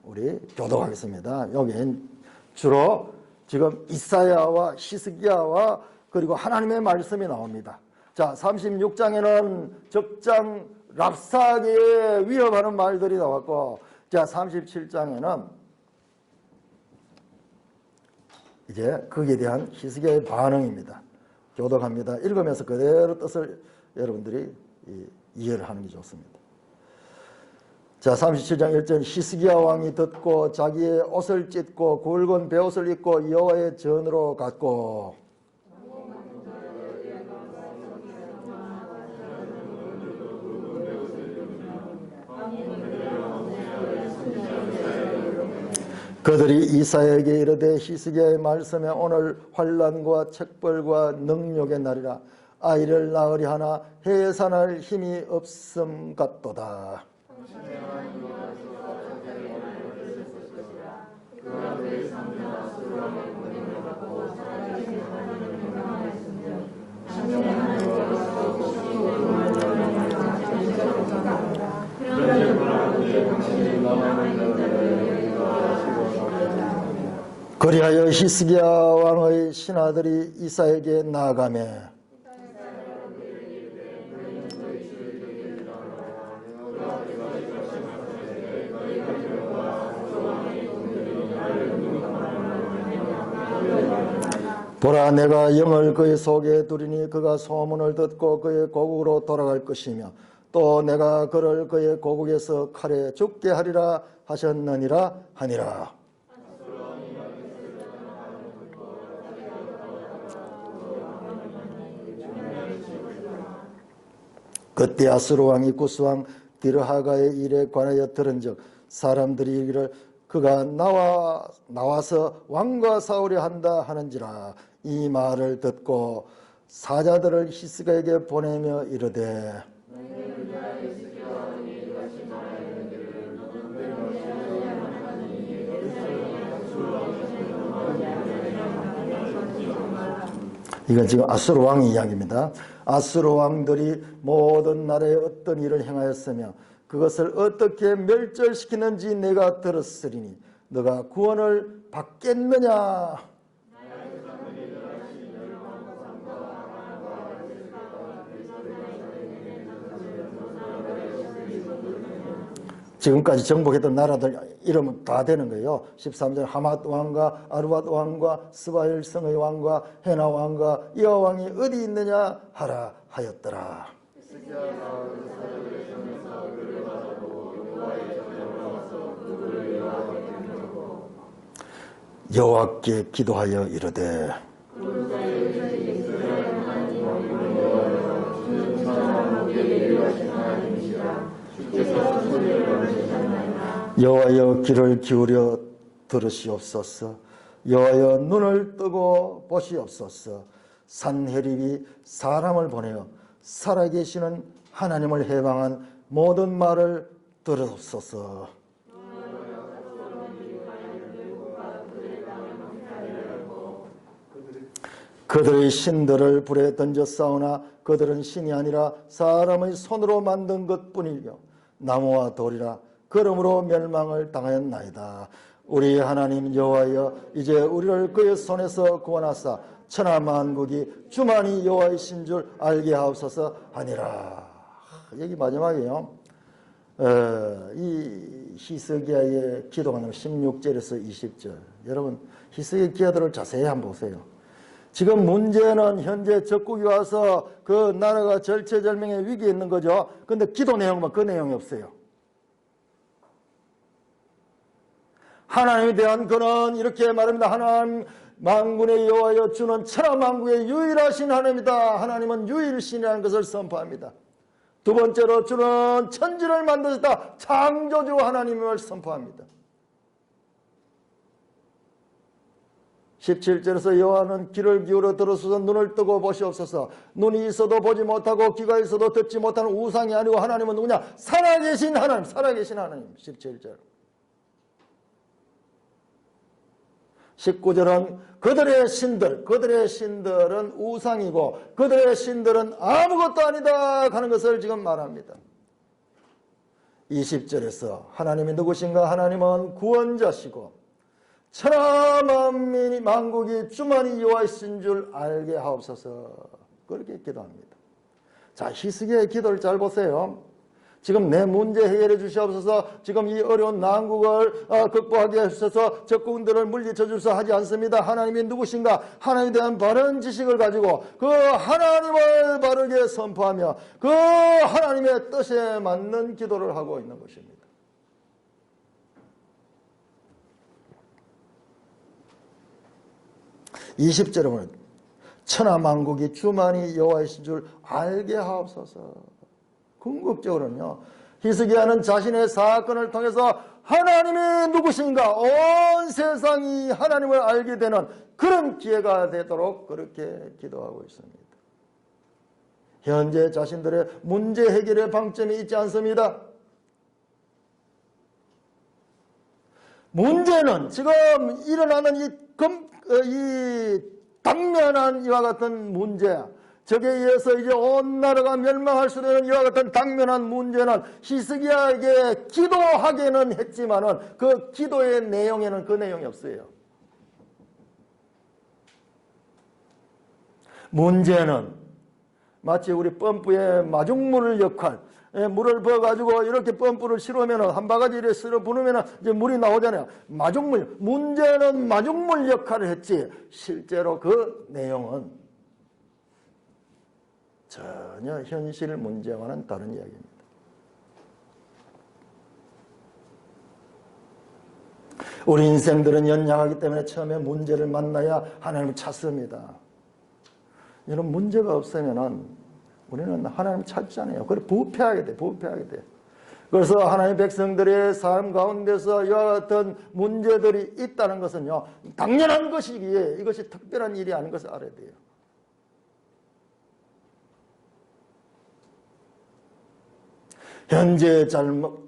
우리 교독하겠습니다. 여기엔 주로 지금 이사야와 히스기야와 그리고 하나님의 말씀이 나옵니다. 자, 36장에는 적장 랍사기에 위협하는 말들이 나왔고, 자, 37장에는 이제 거기에 대한 히스기야의 반응입니다. 교독합니다. 읽으면서 그대로 뜻을 여러분들이 이해를 하는 게 좋습니다. 자, 37장 1절. 히스기야 왕이 듣고 자기의 옷을 찢고 굵은 베옷을 입고 여호와의 전으로 갔고, 그들이 이사야에게 이르되 히스기야의 말씀에 오늘 환난과 책벌과 능욕의 날이라. 아이를 낳으리 하나 해산할 힘이 없음 같도다. 그리하여 히스기야 왕의 신하들이 이사야에게 나아가매 보라, 내가 영을 그의 속에 두리니 그가 소문을 듣고 그의 고국으로 돌아갈 것이며 또 내가 그를 그의 고국에서 칼에 죽게 하리라 하셨느니라 하니라. 그때 아수르 왕이 구스 왕 디르하가의 일에 관하여 들은즉 사람들이 이르기를 그가 나와서 왕과 싸우려 한다 하는지라. 이 말을 듣고 사자들을 히스기야에게 보내며 이르되 이건 지금 아수르 왕의 이야기입니다. 아수르 왕들이 모든 나라에 어떤 일을 행하였으며 그것을 어떻게 멸절시키는지 내가 들었으리니 너가 구원을 받겠느냐. 지금까지 정복했던 나라들 이름은 다 되는 거예요. 13절 하맛 왕과 아르밧 왕과 스바엘 성의 왕과 헤나 왕과 이어 왕이 어디 있느냐 하라 하였더라. 여호와께 기도하여 이르되 여호와여 귀를 기울여 들으시옵소서. 여호와여 눈을 뜨고 보시옵소서. 산헤립이 사람을 보내어 살아계시는 하나님을 해방한 모든 말을 들으옵소서. 그들의 신들을 불에 던져 싸우나 그들은 신이 아니라 사람의 손으로 만든 것뿐이며 나무와 돌이라. 그러므로 멸망을 당하였나이다. 우리 하나님 여호와여 이제 우리를 그의 손에서 구원하사 천하 만국이 주만이 여호와이신 줄 알게 하옵소서 하니라. 여기 마지막이에요. 이 히스기야의 기도가 16절에서 20절. 여러분 히스기야 기도를 자세히 한번 보세요. 지금 문제는 현재 적국이 와서 그 나라가 절체절명의 위기에 있는 거죠. 근데 기도 내용만 그 내용이 없어요. 하나님에 대한 그는 이렇게 말합니다. 하나님 만군의 여호와여 주는 천하 만국의 유일하신 하나님이다. 하나님은 유일신이라는 것을 선포합니다. 두 번째로 주는 천지를 만드셨다. 창조주 하나님을 선포합니다. 17절에서 여호와는 귀를 기울여 들으소서 눈을 뜨고 보시옵소서. 눈이 있어도 보지 못하고 귀가 있어도 듣지 못하는 우상이 아니고 하나님은 누구냐? 살아계신 하나님, 살아계신 하나님. 17절. 19절은 그들의 신들은 우상이고 그들의 신들은 아무것도 아니다 하는 것을 지금 말합니다. 20절에서 하나님이 누구신가? 하나님은 구원자시고 천하 만민이 만국이 주만이 여호와이신 줄 알게 하옵소서. 그렇게 기도합니다. 자, 히스기야의 기도를 잘 보세요. 지금 내 문제 해결해 주시옵소서. 지금 이 어려운 난국을 극복하게 하셔서 적군들을 물리쳐 주소서 하지 않습니다. 하나님이 누구신가? 하나님에 대한 바른 지식을 가지고 그 하나님을 바르게 선포하며 그 하나님의 뜻에 맞는 기도를 하고 있는 것입니다. 20절에 보면 천하 만국이 주만이 여호와이신 줄 알게 하옵소서. 궁극적으로는요, 히스기야는 자신의 사건을 통해서 하나님이 누구신가 온 세상이 하나님을 알게 되는 그런 기회가 되도록 그렇게 기도하고 있습니다. 현재 자신들의 문제 해결의 방점이 있지 않습니다. 문제는 지금 일어나는 이 당면한 이와 같은 문제, 저기에 의해서 이제 온 나라가 멸망할 수 있는 이와 같은 당면한 문제는 히스기야에게 기도하게는 했지만은 그 기도의 내용에는 그 내용이 없어요. 문제는 마치 우리 펌프의 마중물 역할, 물을 부어가지고 이렇게 펌프를 실으면 한 바가지를 쓸어 부으면 이제 물이 나오잖아요. 마중물, 문제는 마중물 역할을 했지 실제로 그 내용은 전혀 현실 문제와는 다른 이야기입니다. 우리 인생들은 연약하기 때문에 처음에 문제를 만나야 하나님을 찾습니다. 이런 문제가 없으면은 우리는 하나님을 찾지 않아요. 그래 부패하게 돼. 그래서 하나님의 백성들의 삶 가운데서 이와 같은 문제들이 있다는 것은요, 당연한 것이기에 이것이 특별한 일이 아닌 것을 알아야 돼요. 현재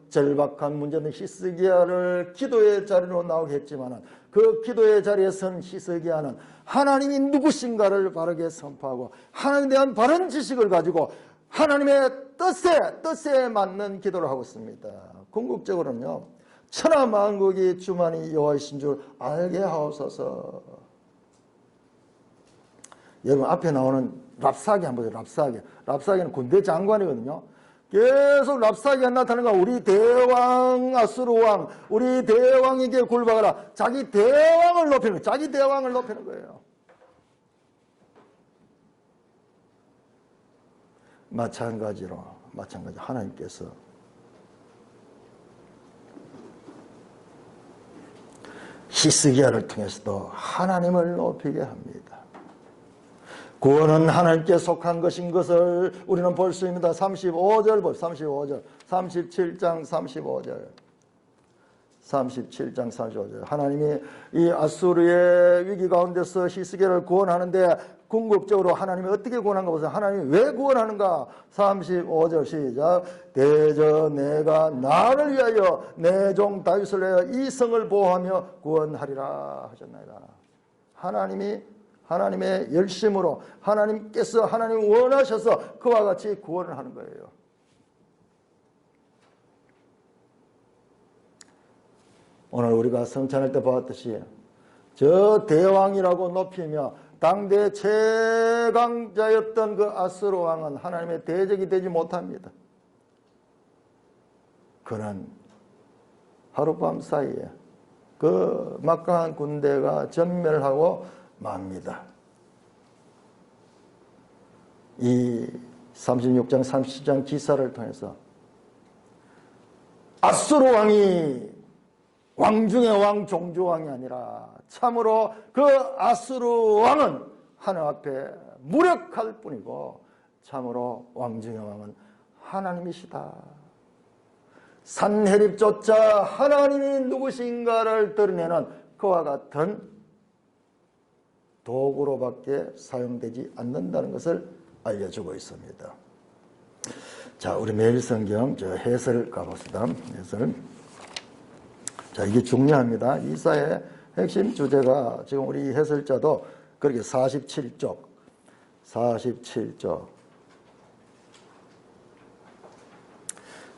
절박한 문제는 히스기야를 기도의 자리로 나오게 했지만 그 기도의 자리에 선 히스기야는 하나님이 누구신가를 바르게 선포하고 하나님에 대한 바른 지식을 가지고 하나님의 뜻에 맞는 기도를 하고 있습니다. 궁극적으로는요, 천하 만국이 주만이 여호와이신 줄 알게 하옵소서. 여러분 앞에 나오는 랍사게 한번 보세요. 랍사게는 군대 장관이거든요. 계속 랍사기가 나타나는 거야. 우리 대왕 아수르 왕, 우리 대왕에게 굴박하라. 자기 대왕을 높이는 거예요. 마찬가지로 하나님께서 히스기야를 통해서도 하나님을 높이게 합니다. 구원은 하나님께 속한 것인 것을 우리는 볼 수 있습니다. 37장 35절. 하나님이 이 아수르의 위기 가운데서 히스기야를 구원하는데 궁극적으로 하나님이 어떻게 구원한가 보세요. 하나님이 왜 구원하는가? 35절 시작. 대저 내가 나를 위하여 내 종 다윗을 위하여 이 성을 보호하며 구원하리라 하셨나이다. 하나님의 열심으로 하나님께서 하나님 원하셔서 그와 같이 구원을 하는 거예요. 오늘 우리가 성찬할 때 보았듯이 저 대왕이라고 높이며 당대 최강자였던 그 아수르 왕은 하나님의 대적이 되지 못합니다. 그는 하룻밤 사이에 그 막강한 군대가 전멸하고 맙니다. 이 36장 30장 기사를 통해서 아수르 왕이 왕 중의 왕 종주왕이 아니라 참으로 그 아수르 왕은 하나님 앞에 무력할 뿐이고 참으로 왕 중의 왕은 하나님이시다. 산헤립조차 하나님이 누구신가를 드러내는 그와 같은 도구로밖에 사용되지 않는다는 것을 알려주고 있습니다. 자, 우리 매일 성경 해설 가봅시다. 해설. 자, 이게 중요합니다. 이사의 핵심 주제가 지금 우리 해설자도 그렇게 47쪽.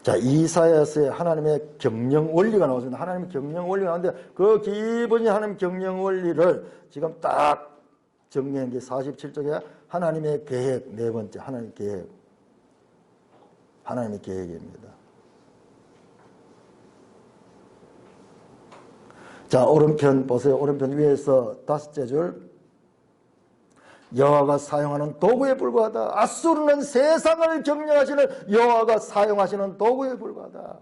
자, 이사야서에 하나님의 경영 원리가 나오습니다. 하나님의 경영 원리가 나오는데 그 기본이 하나님 경영 원리를 지금 딱 정리한 게 47쪽에 하나님의 계획, 네 번째 하나님의 계획. 하나님의 계획입니다. 자, 오른편 보세요. 오른편 위에서 다섯째 줄. 여호와가 사용하는 도구에 불과하다. 앗수르는 세상을 경영하시는 여호와가 사용하시는 도구에 불과하다.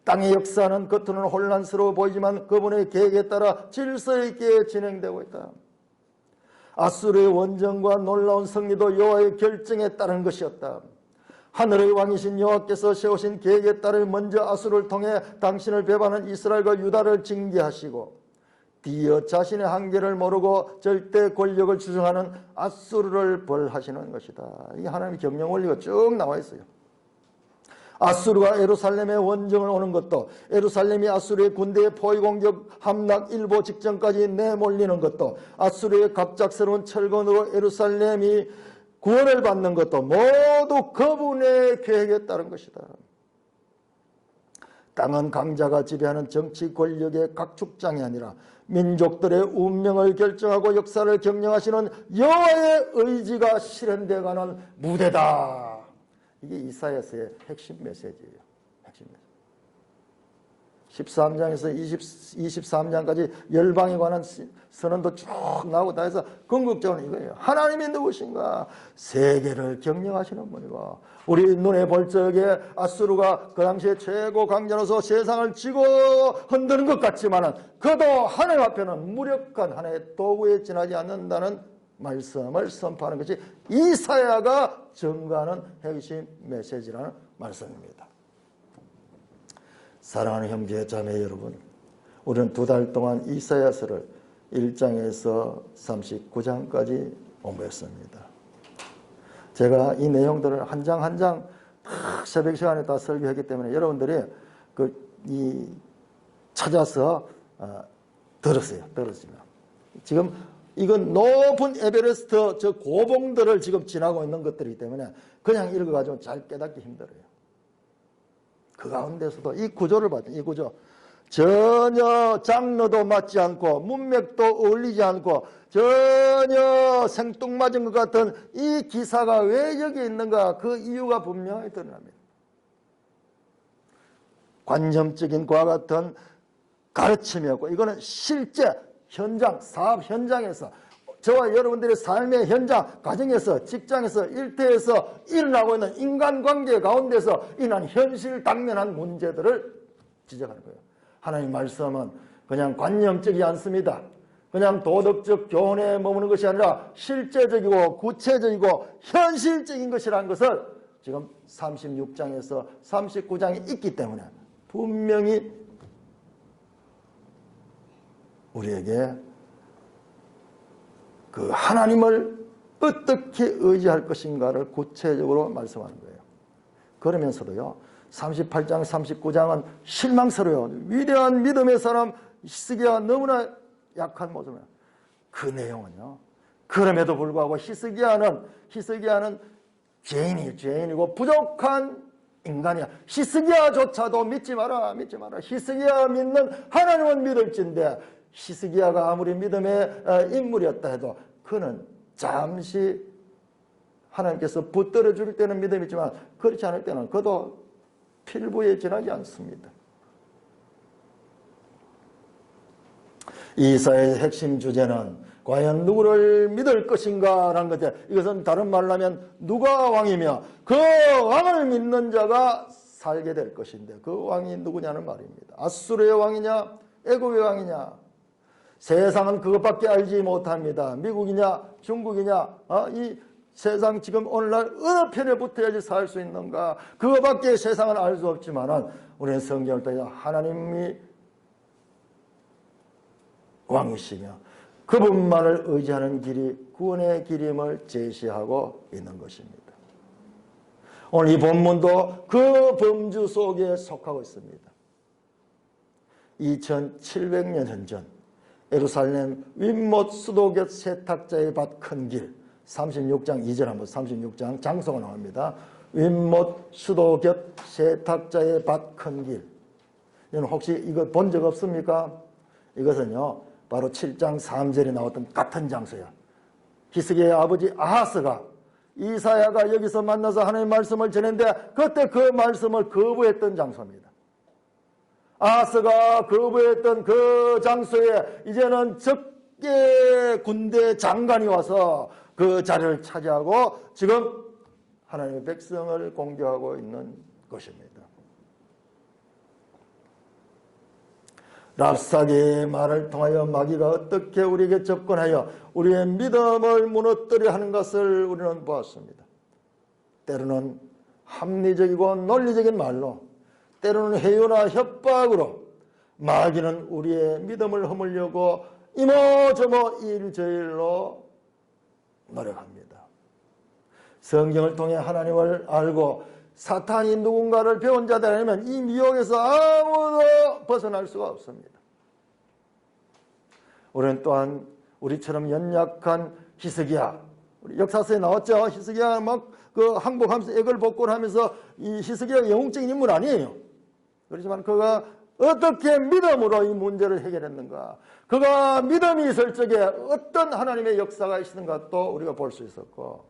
땅의 역사는 겉으로는 혼란스러워 보이지만 그분의 계획에 따라 질서 있게 진행되고 있다. 앗수르의 원정과 놀라운 승리도 여호와의 결정에 따른 것이었다. 하늘의 왕이신 여호와께서 세우신 계획에 따라 먼저 앗수르를 통해 당신을 배반한 이스라엘과 유다를 징계하시고 뒤이어 자신의 한계를 모르고 절대 권력을 주장하는 앗수르를 벌하시는 것이다. 이게 하나님의 경영 원리가 쭉 나와 있어요. 앗수르가 예루살렘에 원정을 오는 것도, 예루살렘이 앗수르의 군대의 포위공격 함락 일보 직전까지 내몰리는 것도, 앗수르의 갑작스러운 철건으로 예루살렘이 구원을 받는 것도 모두 그분의 계획에 따른 것이다. 땅은 강자가 지배하는 정치 권력의 각축장이 아니라 민족들의 운명을 결정하고 역사를 경영하시는 여호와의 의지가 실현되어가는 무대다. 이게 이사야서의 핵심 메시지예요. 핵심 메시지. 13장에서 23장까지 열방에 관한 선언도 쭉 나오고 다 해서 궁극적으로 이거예요. 하나님이 누구신가? 세계를 경영하시는 분이고 우리 눈에 볼 적에 앗수르가 그 당시에 최고 강자로서 세상을 쥐고 흔드는 것 같지만 그도 하나님 앞에는 무력한 하나의 도구에 지나지 않는다는 말씀을 선포하는 것이 이사야가 전가하는 핵심 메시지라는 말씀입니다. 사랑하는 형제 자매 여러분, 우리는 2달 동안 이사야서를 1장에서 39장까지 공부했습니다. 제가 이 내용들을 한 장 한 장 새벽 시간에 다 설교했기 때문에 여러분들이 찾아서 들었어요. 지금 이건 높은 에베레스트 저 고봉들을 지금 지나고 있는 것들이기 때문에 그냥 읽어가지고 잘 깨닫기 힘들어요. 그 가운데서도 이 구조를 봤죠. 이 구조. 전혀 장르도 맞지 않고 문맥도 어울리지 않고 전혀 생뚱맞은 것 같은 이 기사가 왜 여기 있는가, 그 이유가 분명히 드러납니다. 관념적인 그와 같은 가르침이었고 이거는 실제 현장, 사업 현장에서 저와 여러분들의 삶의 현장, 가정에서, 직장에서, 일터에서 일어나고 있는 인간관계 가운데서 인한 현실 당면한 문제들을 지적하는 거예요. 하나님 말씀은 그냥 관념적이지 않습니다. 그냥 도덕적 교훈에 머무는 것이 아니라 실제적이고 구체적이고 현실적인 것이라는 것을 지금 36장에서 39장에 있기 때문에 분명히 우리에게 그 하나님을 어떻게 의지할 것인가를 구체적으로 말씀하는 거예요. 그러면서도요, 38장, 39장은 실망스러워요. 위대한 믿음의 사람 히스기야가 너무나 약한 모습이에요. 그 내용은요, 그럼에도 불구하고 히스기야는 죄인이고 부족한 인간이야. 히스기야조차도 믿지 마라. 히스기야 믿는 하나님은 믿을진데 히스기야가 아무리 믿음의 인물이었다 해도 그는 잠시 하나님께서 붙들어 줄 때는 믿음이 있지만 그렇지 않을 때는 그도 필부에 지나지 않습니다. 이사의 핵심 주제는 과연 누구를 믿을 것인가 라는 것인데, 이것은 다른 말로 하면 누가 왕이며 그 왕을 믿는 자가 살게 될 것인데 그 왕이 누구냐는 말입니다. 앗수르의 왕이냐 애굽의 왕이냐, 세상은 그것밖에 알지 못합니다. 미국이냐 중국이냐 이 세상 지금 오늘날 어느 편에 붙어야지 살 수 있는가? 그거밖에 세상은 알 수 없지만은 우리는 성경을 통해 하나님이 왕이시며 그분만을 의지하는 길이 구원의 길임을 제시하고 있는 것입니다. 오늘 이 본문도 그 범주 속에 속하고 있습니다. 2700년 전 예루살렘 윗못 수도곁 세탁자의 밭 큰 길 36장 2절 한번 36장 장소가 나옵니다. 윗못 수도곁 세탁자의 밭 큰 길. 여러분 혹시 이거 본 적 없습니까? 이것은요 바로 7장 3절에 나왔던 같은 장소야. 히스기야의 아버지 아하스가 이사야가 여기서 만나서 하나님의 말씀을 전했는데 그때 그 말씀을 거부했던 장소입니다. 아하스가 거부했던 그 장소에 이제는 적게 군대 장관이 와서 그 자리를 차지하고 지금 하나님의 백성을 공격하고 있는 것입니다. 랍사게의 말을 통하여 마귀가 어떻게 우리에게 접근하여 우리의 믿음을 무너뜨려 하는 것을 우리는 보았습니다. 때로는 합리적이고 논리적인 말로, 때로는 해유나 협박으로 마귀는 우리의 믿음을 허물려고 이모저모 일저일로 노력합니다. 성경을 통해 하나님을 알고 사탄이 누군가를 배운 자들 아니면 이 미혹에서 아무도 벗어날 수가 없습니다. 우리는 또한 우리처럼 연약한 히스기야, 우리 역사서에 나왔죠. 히스기야 막 그 항복하면서 애걸복걸하면서 이 히스기야가 영웅적인 인물 아니에요. 그렇지만 그가 어떻게 믿음으로 이 문제를 해결했는가, 그가 믿음이 있을 적에 어떤 하나님의 역사가 있었는가 또 우리가 볼 수 있었고,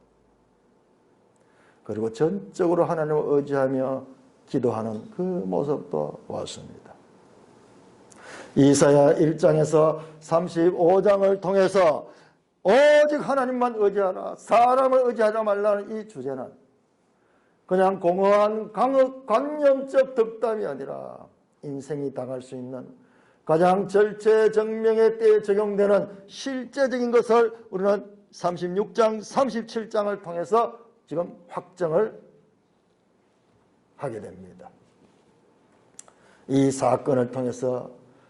그리고 전적으로 하나님을 의지하며 기도하는 그 모습도 보았습니다. 이사야 1장에서 35장을 통해서 오직 하나님만 의지하라, 사람을 의지하지 말라는 이 주제는 그냥 공허한 관념적 덕담이 아니라 인생이 당할 수 있는 가장 절체정명의 때에 적용되는 실제적인 것을 우리는 36장, 37장을 통해서 지금 확정을 하게 됩니다. 이 사건을 통해서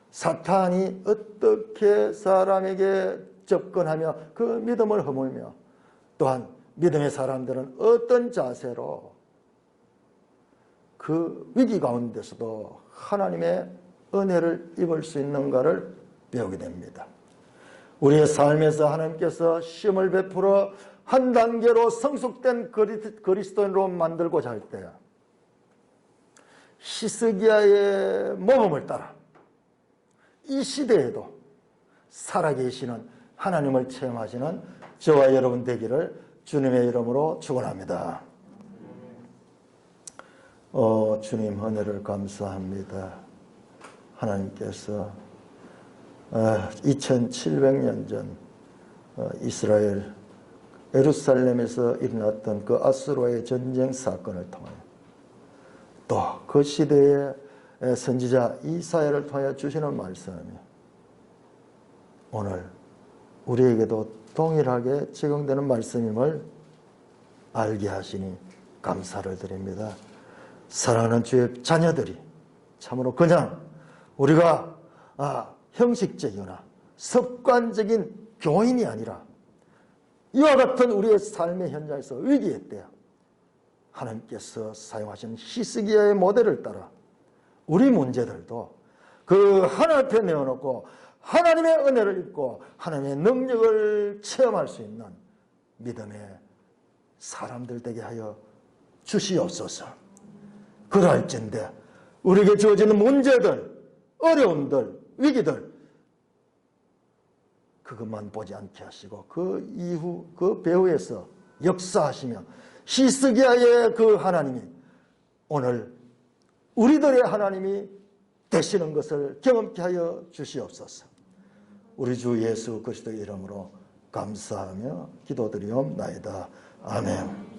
사탄이 어떻게 사람에게 접근하며 그 믿음을 허물며 또한 믿음의 사람들은 어떤 자세로 그 위기 가운데서도 하나님의 은혜를 입을 수 있는가를 배우게 됩니다. 우리의 삶에서 하나님께서 시험을 베풀어 한 단계로 성숙된 그리스도인으로 만들고자 할 때 히스기야의 모범을 따라 이 시대에도 살아계시는 하나님을 체험하시는 저와 여러분 되기를 주님의 이름으로 축원합니다. 주님 은혜를 감사합니다. 하나님께서 2700년 전 이스라엘 예루살렘에서 일어났던 그 아수르와의 전쟁 사건을 통하여 또 그 시대의 선지자 이사야를 통하여 주시는 말씀이 오늘 우리에게도 동일하게 적용되는 말씀임을 알게 하시니 감사를 드립니다. 사랑하는 주의 자녀들이 참으로 그냥 우리가 형식적이거나 습관적인 교인이 아니라 이와 같은 우리의 삶의 현장에서 위기의 때 하나님께서 사용하신 히스기야의 모델을 따라 우리 문제들도 그 하나님 앞에 내어놓고 하나님의 은혜를 입고 하나님의 능력을 체험할 수 있는 믿음의 사람들 되게 하여 주시옵소서. 그럴진데 우리에게 주어지는 문제들, 어려움들, 위기들 그것만 보지 않게 하시고 그 이후 그 배후에서 역사하시며 히스기야의 그 하나님이 오늘 우리들의 하나님이 되시는 것을 경험케 하여 주시옵소서. 우리 주 예수 그리스도의 이름으로 감사하며 기도드리옵나이다. 아멘.